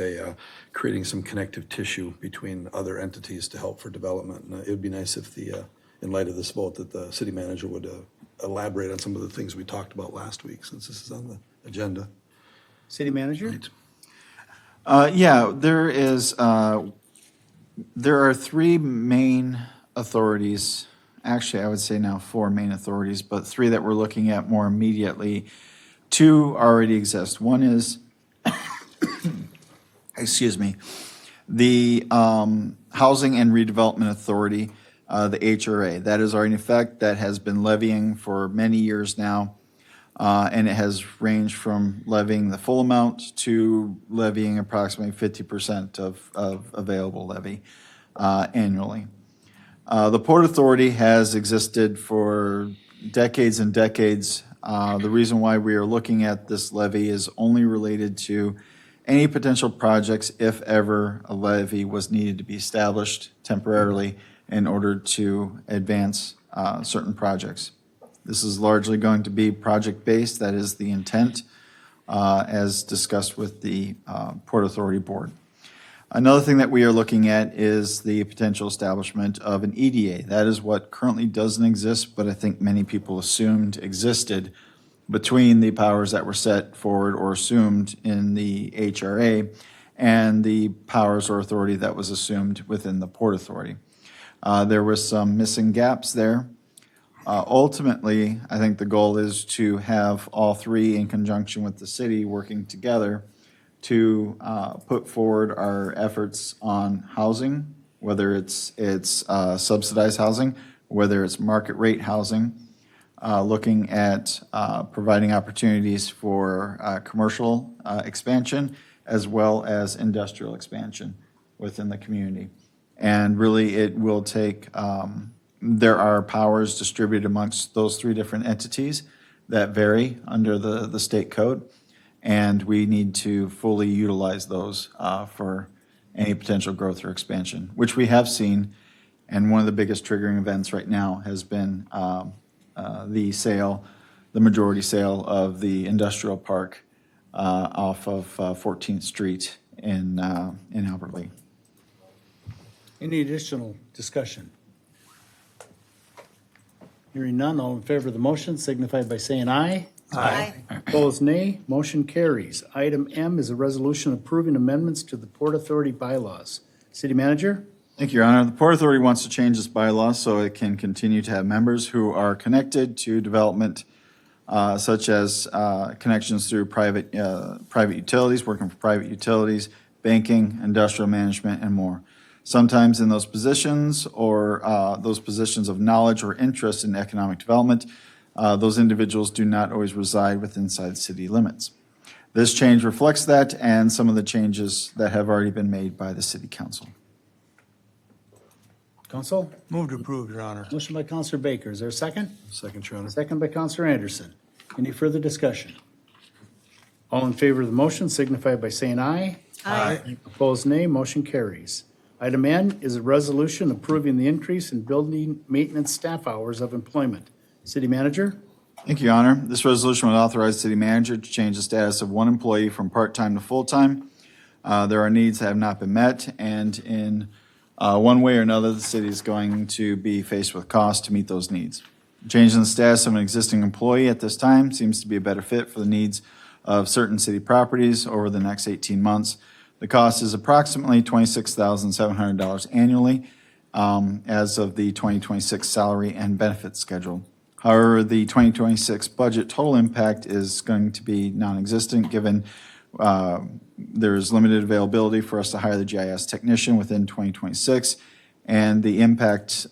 creating some connective tissue between other entities to help for development. And it would be nice if in light of this vote, that the city manager would elaborate on some of the things we talked about last week, since this is on the agenda. City Manager? Yeah, there are 3 main authorities, actually, I would say now 4 main authorities, but 3 that we're looking at more immediately. 2 already exist. One is, excuse me, the Housing and Redevelopment Authority, the HRA. That is already in effect. That has been levying for many years now. And it has ranged from levying the full amount to levying approximately 50% of available levy annually. The Port Authority has existed for decades and decades. The reason why we are looking at this levy is only related to any potential projects if ever a levy was needed to be established temporarily in order to advance certain projects. This is largely going to be project-based. That is the intent, as discussed with the Port Authority Board. Another thing that we are looking at is the potential establishment of an EDA. That is what currently doesn't exist, but I think many people assumed existed between the powers that were set forward or assumed in the HRA and the powers or authority that was assumed within the Port Authority. There was some missing gaps there. Ultimately, I think the goal is to have all three in conjunction with the city working together to put forward our efforts on housing, whether it's subsidized housing, whether it's market rate housing, looking at providing opportunities for commercial expansion as well as industrial expansion within the community. And really, it will take, there are powers distributed amongst those three different entities that vary under the state code. And we need to fully utilize those for any potential growth or expansion, which we have seen. And one of the biggest triggering events right now has been the majority sale of the industrial park off of 14th Street in Albert Lea. Any additional discussion? Hearing none, all in favor of the motion signify by saying aye. Aye. Opposed, nay. Motion carries. Item M is a resolution approving amendments to the Port Authority bylaws. City Manager? Thank you, Your Honor. The Port Authority wants to change its bylaws so it can continue to have members who are connected to development, such as connections through private utilities, working for private utilities, banking, industrial management, and more. Sometimes in those positions or those positions of knowledge or interest in economic development, those individuals do not always reside within inside city limits. This change reflects that and some of the changes that have already been made by the City Council. Council? Move to approve, Your Honor. Motion by Counselor Baker. Is there a second? Second, Your Honor. Second by Counselor Anderson. Any further discussion? All in favor of the motion signify by saying aye. Aye. Opposed, nay. Motion carries. Item N is a resolution approving the increase in building maintenance staff hours of employment. City Manager? Thank you, Your Honor. This resolution would authorize the city manager to change the status of one employee from part-time to full-time. There are needs that have not been met, and in one way or another, the city is going to be faced with costs to meet those needs. Changing the status of an existing employee at this time seems to be a better fit for the needs of certain city properties over the next 18 months. The cost is approximately $26,700 annually as of the 2026 salary and benefits schedule. However, the 2026 budget total impact is going to be non-existent given there is limited availability for us to hire the GIS technician within 2026, and the impact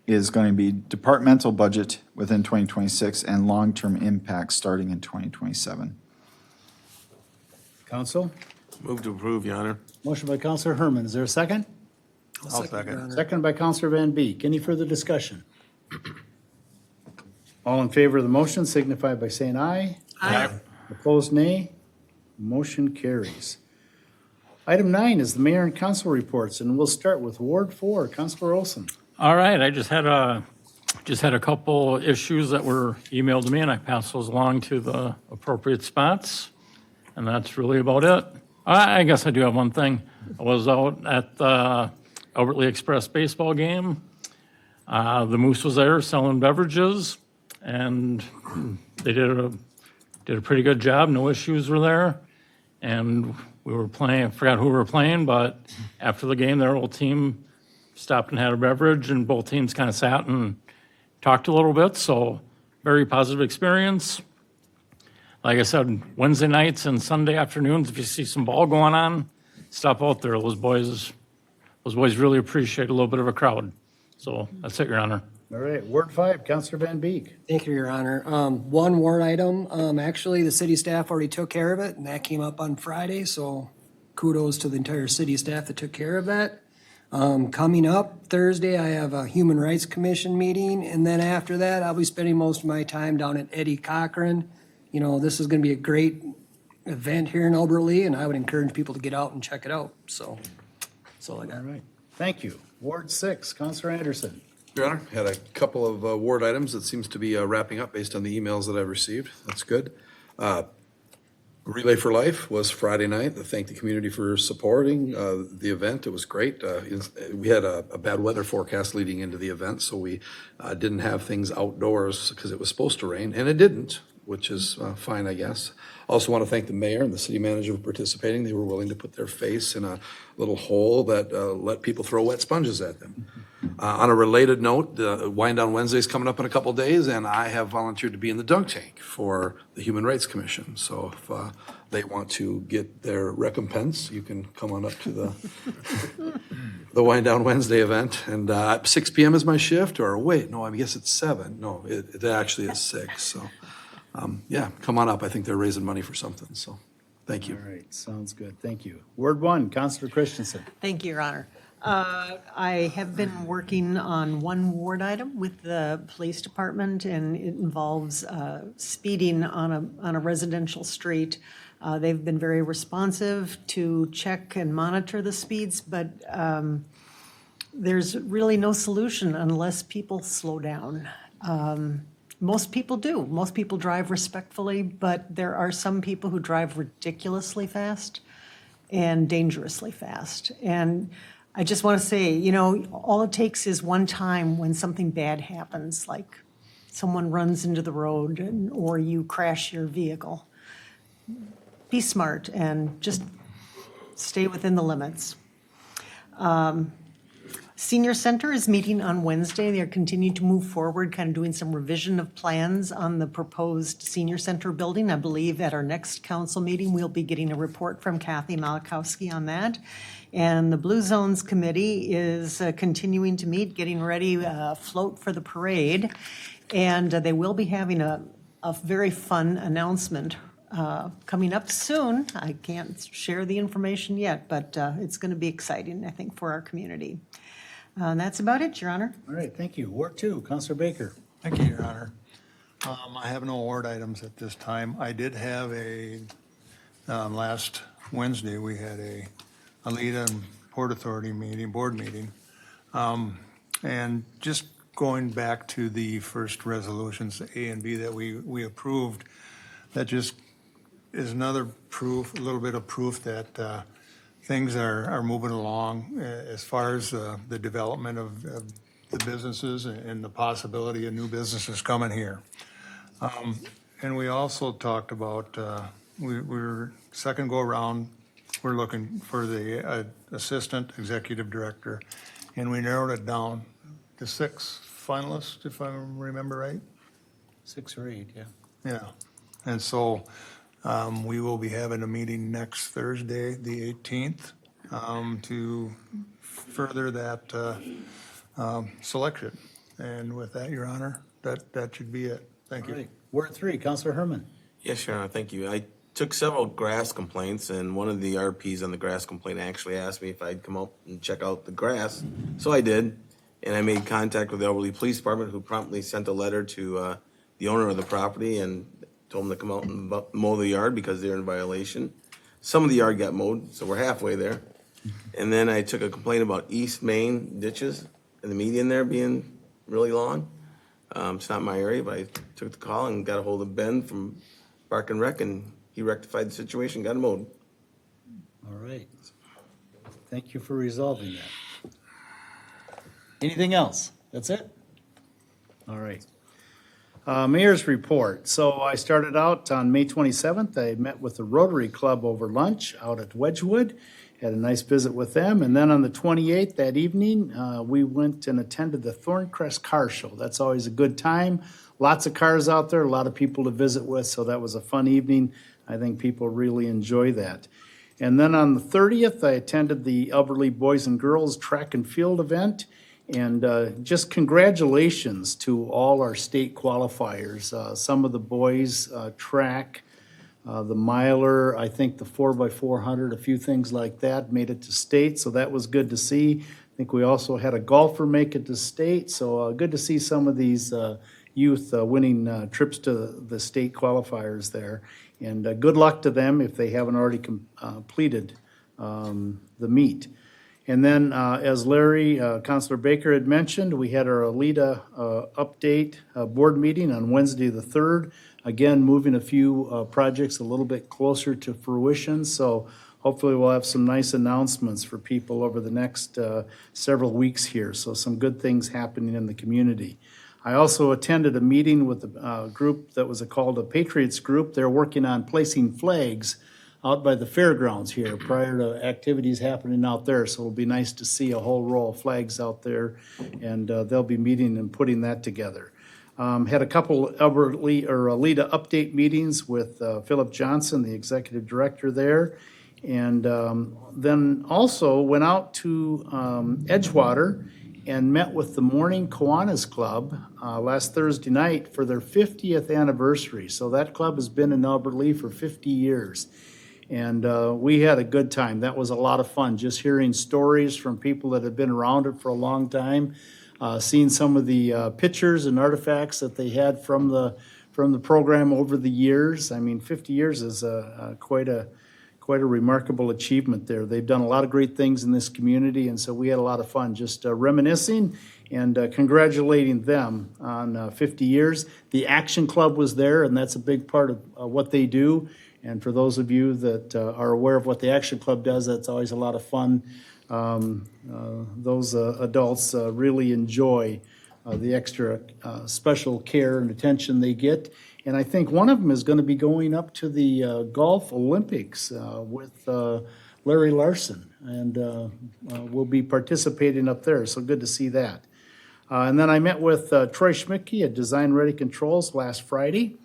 is going to be departmental budget within 2026 and long-term impact starting in 2027. Council? Move to approve, Your Honor. Motion by Counselor Herman. Is there a second? I'll second. Second by Counselor Van Beek. Any further discussion? All in favor of the motion signify by saying aye. Aye. Opposed, nay. Motion carries. Item 9 is the mayor and council reports, and we'll start with Ward 4. Counselor Olson. All right, I just had a couple issues that were emailed to me, and I passed those along to the appropriate spots, and that's really about it. I guess I do have one thing. I was out at the Albert Lea Express baseball game. The Moose was there selling beverages, and they did a pretty good job. No issues were there. And we were playing, I forgot who we were playing, but after the game, their whole team stopped and had a beverage, and both teams kind of sat and talked a little bit. So very positive experience. Like I said, Wednesday nights and Sunday afternoons, if you see some ball going on, stop out there. Those boys really appreciate a little bit of a crowd. So that's it, Your Honor. All right, Ward 5, Counselor Van Beek. Thank you, Your Honor. One ward item, actually, the city staff already took care of it, and that came up on Friday, so kudos to the entire city staff that took care of that. Coming up Thursday, I have a Human Rights Commission meeting, and then after that, I'll be spending most of my time down at Eddie Cochran. You know, this is gonna be a great event here in Albert Lee, and I would encourage people to get out and check it out, so that's all I got. All right, thank you. Ward 6, Counselor Anderson. Your Honor, had a couple of ward items that seems to be wrapping up based on the emails that I've received. That's good. Relay for Life was Friday night. I thank the community for supporting the event. It was great. We had a bad weather forecast leading into the event, so we didn't have things outdoors because it was supposed to rain, and it didn't, which is fine, I guess. Also want to thank the mayor and the city manager for participating. They were willing to put their face in a little hole that let people throw wet sponges at them. On a related note, the Wind Down Wednesday is coming up in a couple days, and I have volunteered to be in the dunk tank for the Human Rights Commission. So if they want to get their recompense, you can come on up to the Wind Down Wednesday event. And 6 p.m. is my shift, or wait, no, I guess it's 7. No, it actually is 6. So yeah, come on up. I think they're raising money for something. So thank you. All right, sounds good, thank you. Ward 1, Counselor Christensen. Thank you, Your Honor. I have been working on one ward item with the police department, and it involves speeding on a residential street. They've been very responsive to check and monitor the speeds, but there's really no solution unless people slow down. Most people do. Most people drive respectfully, but there are some people who drive ridiculously fast and dangerously fast. And I just want to say, you know, all it takes is one time when something bad happens, like someone runs into the road or you crash your vehicle. Be smart and just stay within the limits. Senior Center is meeting on Wednesday. They're continuing to move forward, kind of doing some revision of plans on the proposed Senior Center building. I believe at our next council meeting, we'll be getting a report from Kathy Malakowski on that. And the Blue Zones Committee is continuing to meet, getting ready, float for the parade. And they will be having a very fun announcement coming up soon. I can't share the information yet, but it's going to be exciting, I think, for our community. That's about it, Your Honor. All right, thank you. Ward 2, Counselor Baker. Thank you, Your Honor. I have no ward items at this time. I did have last Wednesday, we had a Aleta and Port Authority meeting, board meeting. And just going back to the first resolutions, A and B that we approved, that just is another proof, a little bit of proof that things are moving along as far as the development of the businesses and the possibility of new businesses coming here. And we also talked about, we're second go around, we're looking for the assistant executive director, and we narrowed it down to 6 finalists, if I remember right. 6 or 8, yeah. Yeah, and so we will be having a meeting next Thursday, the 18th, to further that selection. And with that, Your Honor, that should be it. Thank All you. right, Ward 3, Counselor Herman. Yes, Your Honor, thank you. I took several grass complaints, and one of the RPs on the grass complaint actually asked me if I'd come out and check out the grass. So I did, and I made contact with the Albert Lee Police Department, who promptly sent a letter to the owner of the property and told them to come out and mow the yard because they're in violation. Some of the yard got mowed, so we're halfway there. And then I took a complaint about East Main ditches and the median there being really long. It's not my area, but I took the call and got a hold of Ben from Park and Rec, and he rectified the situation, got it mowed. All right. Thank you for resolving that. Anything else? That's it? All right. Mayor's report. So I started out on May 27th. I met with the Rotary Club over lunch out at Wedgwood. Had a nice visit with them. And then on the 28th, that evening, we went and attended the Thorncrest Car Show. That's always a good time. Lots of cars out there, a lot of people to visit with, so that was a fun evening. I think people really enjoy that. And then on the 30th, I attended the Albert Lee Boys and Girls Track and Field event. And just congratulations to all our state qualifiers. Some of the boys track, the miler, I think the 4x400, a few things like that made it to state, so that was good to see. I think we also had a golfer make it to state, so good to see some of these youth winning trips to the state qualifiers there. And good luck to them if they haven't already completed the meet. And then, as Larry, Counselor Baker had mentioned, we had our Alita update board meeting on Wednesday the 3rd. Again, moving a few projects a little bit closer to fruition. So hopefully we'll have some nice announcements for people over the next several weeks here. So some good things happening in the community. I also attended a meeting with a group that was called a Patriots Group. They're working on placing flags out by the fairgrounds here prior to activities happening out there. So it'll be nice to see a whole row of flags out there, and they'll be meeting and putting that together. Had a couple Alita update meetings with Philip Johnson, the executive director there, and then also went out to Edgewater and met with the Morning Kiwanis Club last Thursday night for their 50th anniversary. So that club has been in Albert Lea for 50 years. And we had a good time. That was a lot of fun, just hearing stories from people that have been around it for a long time, seeing some of the pictures and artifacts that they had from the program over the years. I mean, 50 years is quite a remarkable achievement there. They've done a lot of great things in this community, and so we had a lot of fun just reminiscing and congratulating them on 50 years. The Action Club was there, and that's a big part of what they do. And for those of you that are aware of what the Action Club does, that's always a lot of fun. Those adults really enjoy the extra special care and attention they get. And I think one of them is going to be going up to the Golf Olympics with Larry Larson, and we'll be participating up there, so good to see that. And then I met with Troy Schmidtke at Design Ready Controls last Friday,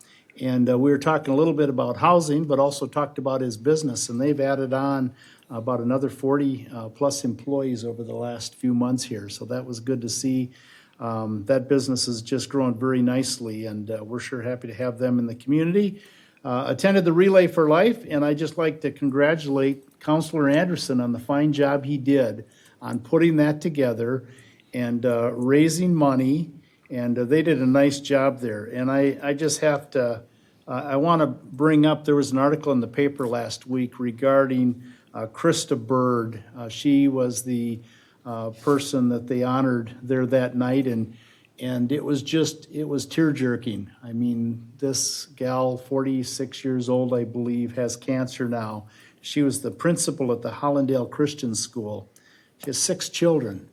and we were talking a little bit about housing, but also talked about his business, and they've added on about another 40 plus employees over the last few months here, so that was good to see. That business is just growing very nicely, and we're sure happy to have them in the community. Attended the Relay for Life, and I'd just like to congratulate Counselor Anderson on the fine job he did on putting that together and raising money, and they did a nice job there. And I just have to, I want to bring up, there was an article in the paper last week regarding Krista Bird. She was the person that they honored there that night, and it was tear-jerking. I mean, this gal, 46 years old, I believe, has cancer now. She was the principal at the Hollandale Christian School. She has 6 children,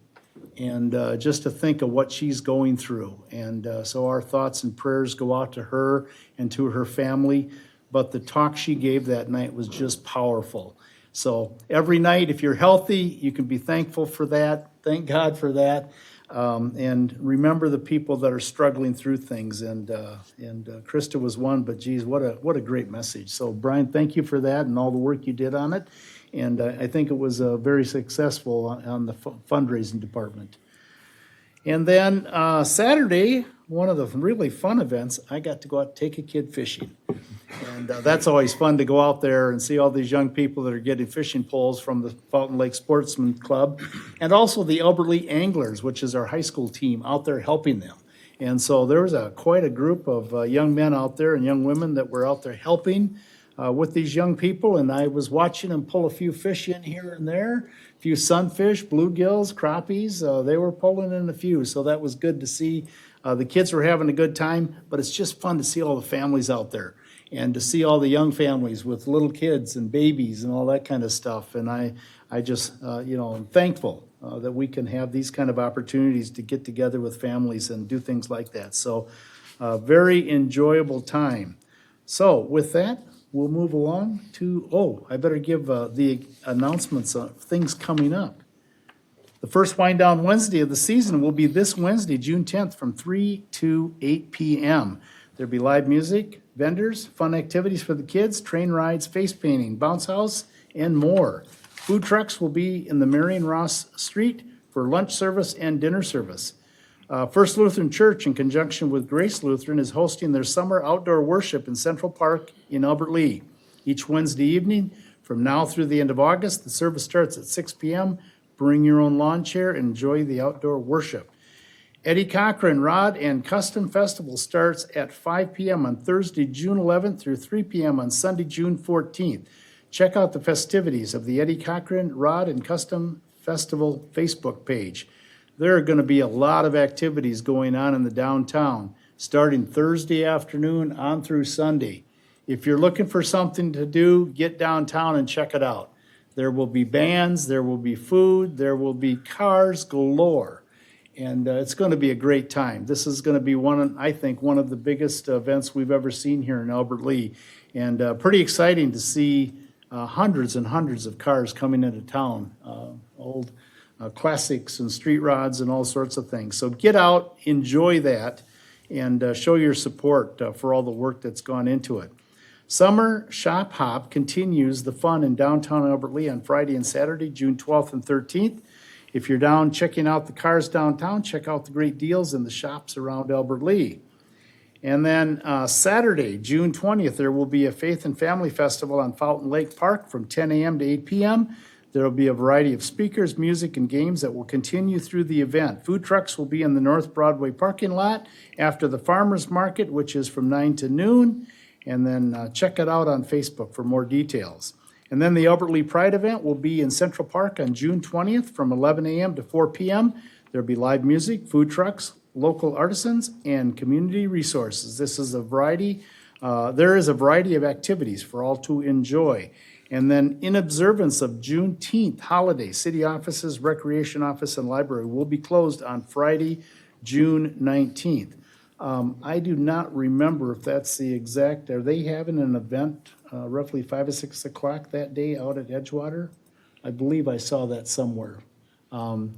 and just to think of what she's going through. And so our thoughts and prayers go out to her and to her family, but the talk she gave that night was just powerful. So every night, if you're healthy, you can be thankful for that. Thank God for that. And remember the people that are struggling through things. And Krista was one, but geez, what a great message. So Brian, thank you for that and all the work you did on it. And I think it was very successful on the fundraising department. And then Saturday, one of the really fun events, I got to go out and take a kid fishing. And that's always fun to go out there and see all these young people that are getting fishing poles from the Fountain Lake Sportsman Club, and also the Albert Lea Anglers, which is our high school team, out there helping them. And so there was quite a group of young men out there and young women that were out there helping with these young people, and I was watching them pull a few fish in here and there, a few sunfish, bluegills, crappies. They were pulling in a few, so that was good to see. The kids were having a good time, but it's just fun to see all the families out there and to see all the young families with little kids and babies and all that kind of stuff. And I just, I'm thankful that we can have these kind of opportunities to get together with families and do things like that. So very enjoyable time. So with that, we'll move along to, I better give the announcements of things coming up. The first Wind Down Wednesday of the season will be this Wednesday, June 10th, from 3 to 8 p.m. There'll be live music, vendors, fun activities for the kids, train rides, face painting, bounce house, and more. Food trucks will be in the Marion Ross Street for lunch service and dinner service. First Lutheran Church, in conjunction with Grace Lutheran, is hosting their summer outdoor worship in Central Park in Albert Lea. Each Wednesday evening, from now through the end of August, the service starts at 6 p.m. Bring your own lawn chair and enjoy the outdoor worship. Eddie Cochran Rod and Custom Festival starts at 5 p.m. on Thursday, June 11th through 3 p.m. on Sunday, June 14th. Check out the festivities of the Eddie Cochran Rod and Custom Festival Facebook page. There are going to be a lot of activities going on in the downtown, starting Thursday afternoon on through Sunday. If you're looking for something to do, get downtown and check it out. There will be bands, there will be food, there will be cars galore. And it's going to be a great time. This is going to be I think, one of the biggest events we've ever seen here in Albert Lea. And pretty exciting to see hundreds and hundreds of cars coming into town, old classics and street rods and all sorts of things. So get out, enjoy that, and show your support for all the work that's gone into it. Summer Shop Hop continues the fun in downtown Albert Lea on Friday and Saturday, June 12th and 13th. If you're down checking out the cars downtown, check out the great deals in the shops around Albert Lea. And then Saturday, June 20th, there will be a Faith and Family Festival on Fountain Lake Park from 10 a.m. to 8 p.m. There will be a variety of speakers, music, and games that will continue through the event. Food trucks will be in the North Broadway parking lot after the Farmers Market, which is from 9 to noon. And then check it out on Facebook for more details. And then the Albert Lea Pride event will be in Central Park on June 20th from 11 a.m. to 4 p.m. There'll be live music, food trucks, local artisans, and community resources. This is a variety, there is a variety of activities for all to enjoy. And then in observance of Juneteenth holiday, city offices, recreation office, and library will be closed on Friday, June 19th. I do not remember if that's the exact, are they having an event roughly 5 or 6 o'clock that day out at Edgewater? I believe I saw that somewhere.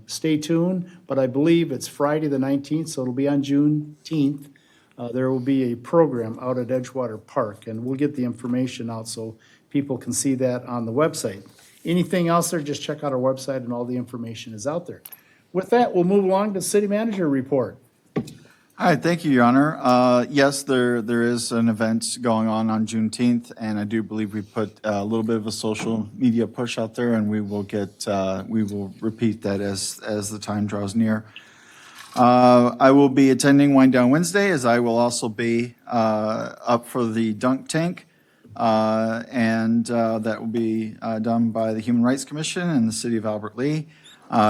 Stay tuned, but I believe it's Friday the 19th, so it'll be on Juneteenth. There will be a program out at Edgewater Park, and we'll get the information out so people can see that on the website. Anything else there, just check out our website and all the information is out there. With that, we'll move along to City Manager Report. All right, thank you, Your Honor. Yes, there is an event going on Juneteenth, and I do believe we put a little bit of a social media push out there, and we will repeat that as the time draws near. I will be attending Wind Down Wednesday, as I will also be up for the dunk tank, and that will be done by the Human Rights Commission in the city of Albert Lea.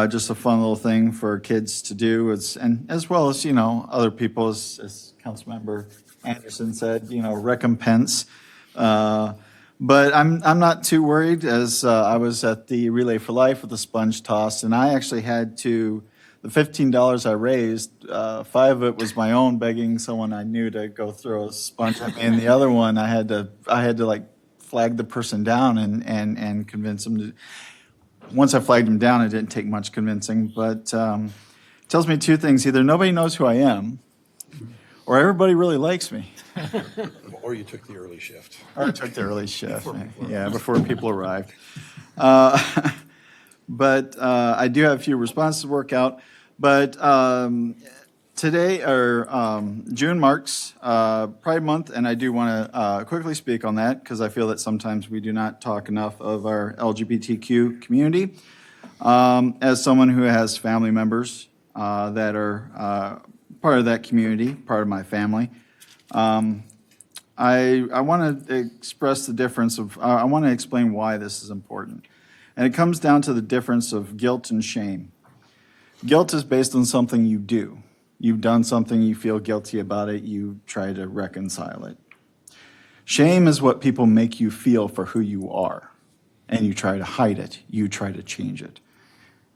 Just a fun little thing for kids to do, and as well as, other people, as Councilmember Anderson said, recompense. But I'm not too worried, as I was at the Relay for Life with the sponge toss, and I actually had to, the $15 I raised, 5 of it was my own, begging someone I knew to go throw a sponge at me, and the other one I had to like flag the person down and convince them to. Once I flagged him down, it didn't take much convincing, but it tells me 2 things. Either nobody knows who I am, or everybody really likes me. Or you took the early shift. Or I took the early shift, before people arrived. But I do have a few responses to work out. But today, June marks Pride Month, and I do want to quickly speak on that because I feel that sometimes we do not talk enough of our LGBTQ community. As someone who has family members that are part of that community, part of my family, I want to express the difference of, I want to explain why this is important. And it comes down to the difference of guilt and shame. Guilt is based on something you do. You've done something, you feel guilty about it, you try to reconcile it. Shame is what people make you feel for who you are, and you try to hide it, you try to change it.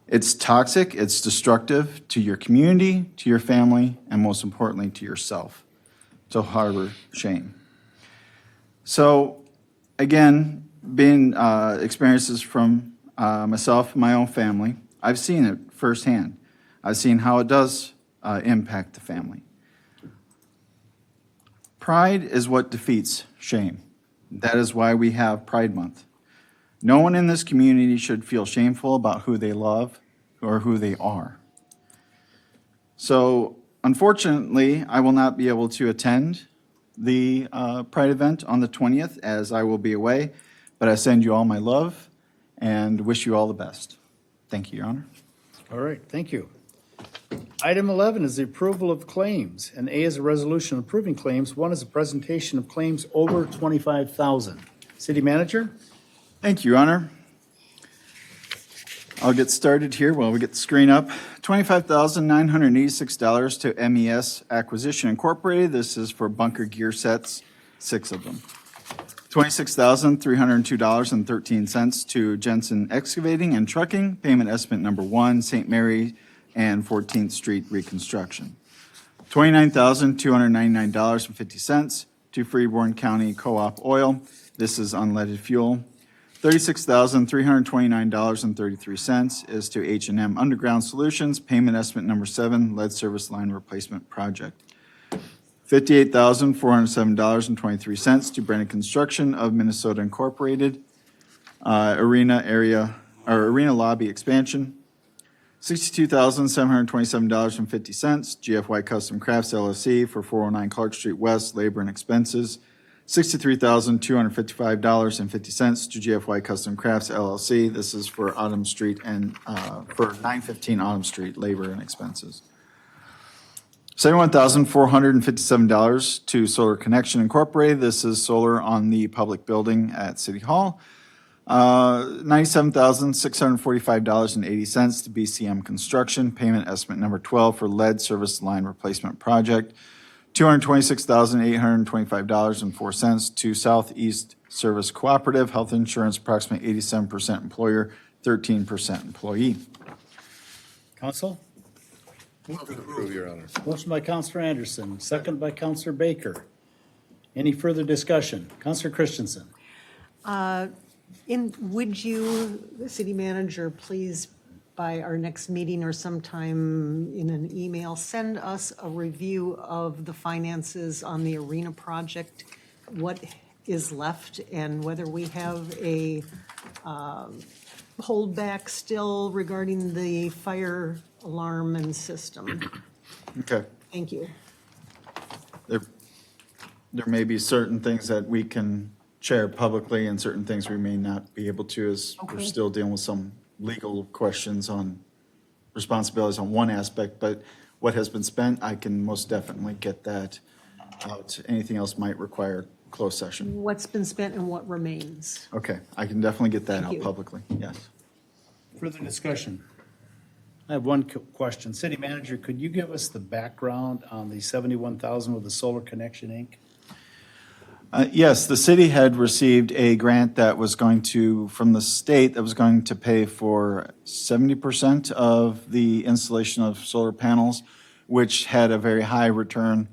It's toxic, it's destructive to your community, to your family, and most importantly, to yourself, to harbor shame. So, again, being experiences from myself and my own family, I've seen it firsthand. I've seen how it does impact the family. Pride is what defeats shame. That is why we have Pride Month. No one in this community should feel shameful about who they love or who they are. So, unfortunately, I will not be able to attend the Pride event on the 20th, as I will be away, but I send you all my love and wish you all the best. Thank you, Your Honor. All right, thank you. Item 11 is the approval of claims, and A is a resolution approving claims. 1 is a presentation of claims over $25,000. City Manager? Thank you, Your Honor. I'll get started here while we get the screen up. $25,986 to MES Acquisition Incorporated. This is for bunker gear sets, 6 of them. $26,302.13 to Jensen Excavating and Trucking, payment estimate number 1, St. Mary and 14th Street reconstruction. $29,299.50 to Freeborn County Co-op Oil. This is unleaded fuel. $36,329.33 is to H&M Underground Solutions, payment estimate number 7, lead service line replacement project. $58,407.23 to Brennan Construction of Minnesota Incorporated, arena lobby expansion. $62,727.50, GFY Custom Crafts LLC for 409 Clark Street West, labor and expenses. $63,255.50 to GFY Custom Crafts LLC. This is for Autumn Street and for 915 Autumn Street, labor and expenses. $71,457 to Solar Connection Incorporated. This is solar on the public building at City Hall. $97,645.80 to BCM Construction, payment estimate number 12 for lead service line replacement project. $226,825.04 to Southeast Service Cooperative Health Insurance, approximately 87% employer, 13% employee. Counsel? Move to approve, Your Honor. Motion by Counselor Anderson, second by Counselor Baker. Any further discussion? Counselor Christensen? Would you, the city manager, please, by our next meeting or sometime in an email, send us a review of the finances on the arena project, what is left, and whether we have a holdback still regarding the fire alarm and system? Okay. Thank you. There may be certain things that we can share publicly and certain things we may not be able to, as we're Okay. still dealing with some legal questions on responsibilities on one aspect, but what has been spent, I can most definitely get that out. Anything else might require closed session. What's been spent and what remains? Okay, I can definitely get that Thank out you. publicly, yes. Further discussion? I have one question. City Manager, could you give us the background on the $71,000 with the Solar Connection, Inc.? Yes, the city had received a grant that was going to, from the state, that was going to pay for 70% of the installation of solar panels, which had a very high return.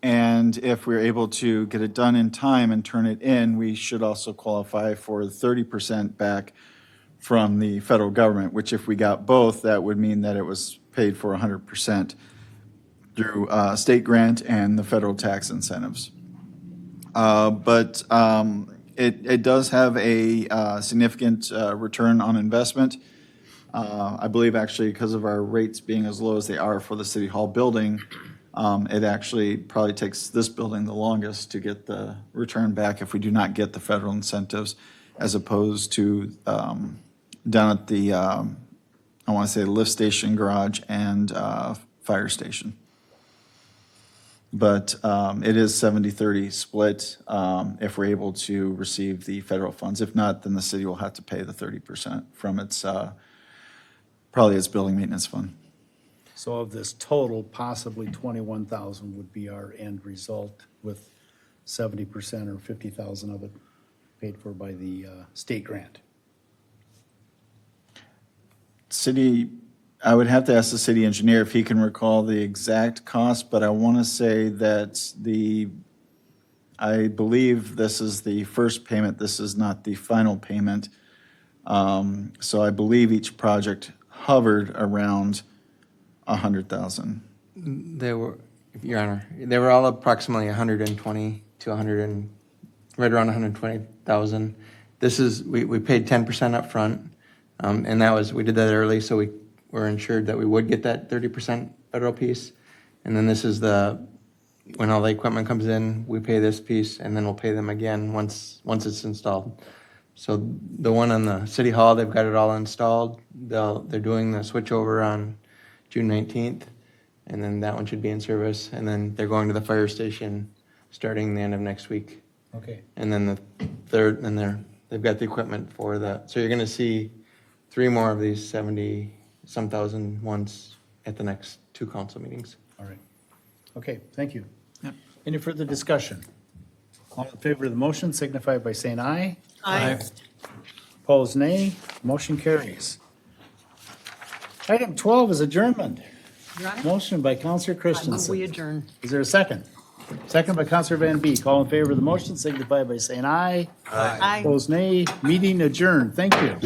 And if we're able to get it done in time and turn it in, we should also qualify for 30% back from the federal government, which if we got both, that would mean that it was paid for 100% through state grant and the federal tax incentives. But it does have a significant return on investment. I believe actually because of our rates being as low as they are for the City Hall building, it actually probably takes this building the longest to get the return back if we do not get the federal incentives, as opposed to down at the, I want to say, lift station, garage, and fire station. But it is 70-30 split if we're able to receive the federal funds. If not, then the city will have to pay the 30% from its, probably its building maintenance fund. So of this total, possibly $21,000 would be our end result, with 70% or $50,000 of it paid for by the state grant. City, I would have to ask the city engineer if he can recall the exact cost, but I want to say that I believe this is the first payment, this is not the final payment. So I believe each project hovered around 100,000. They were, Your Honor, they were all approximately 120 to 100 and right around 120,000. This is, we paid 10% up front, and that was, we did that early, so we were ensured that we would get that 30% federal piece. And then this is when all the equipment comes in, we pay this piece, and then we'll pay them again once it's installed. So the one on the City Hall, they've got it all installed. They're doing the switchover on June 19th. and then that one should be in service, and then they're going to the fire station starting the end of next week. Okay. And then the third, and they've got the equipment for that. So you're gonna see 3 more of these 70-some thousand ones at the next 2 council meetings. All right. Okay, thank you. Any further discussion? All in favor of the motion signify by saying aye. Aye. Opposed, nay. Motion carries. Item 12 is adjournment. Your Honor, Motion by Counselor I move Christensen. we adjourn. Is there a second? Second by Counselor Van Beek. All in favor of the motion signify by saying aye. Aye. Opposed, nay. Meeting adjourned. Thank you.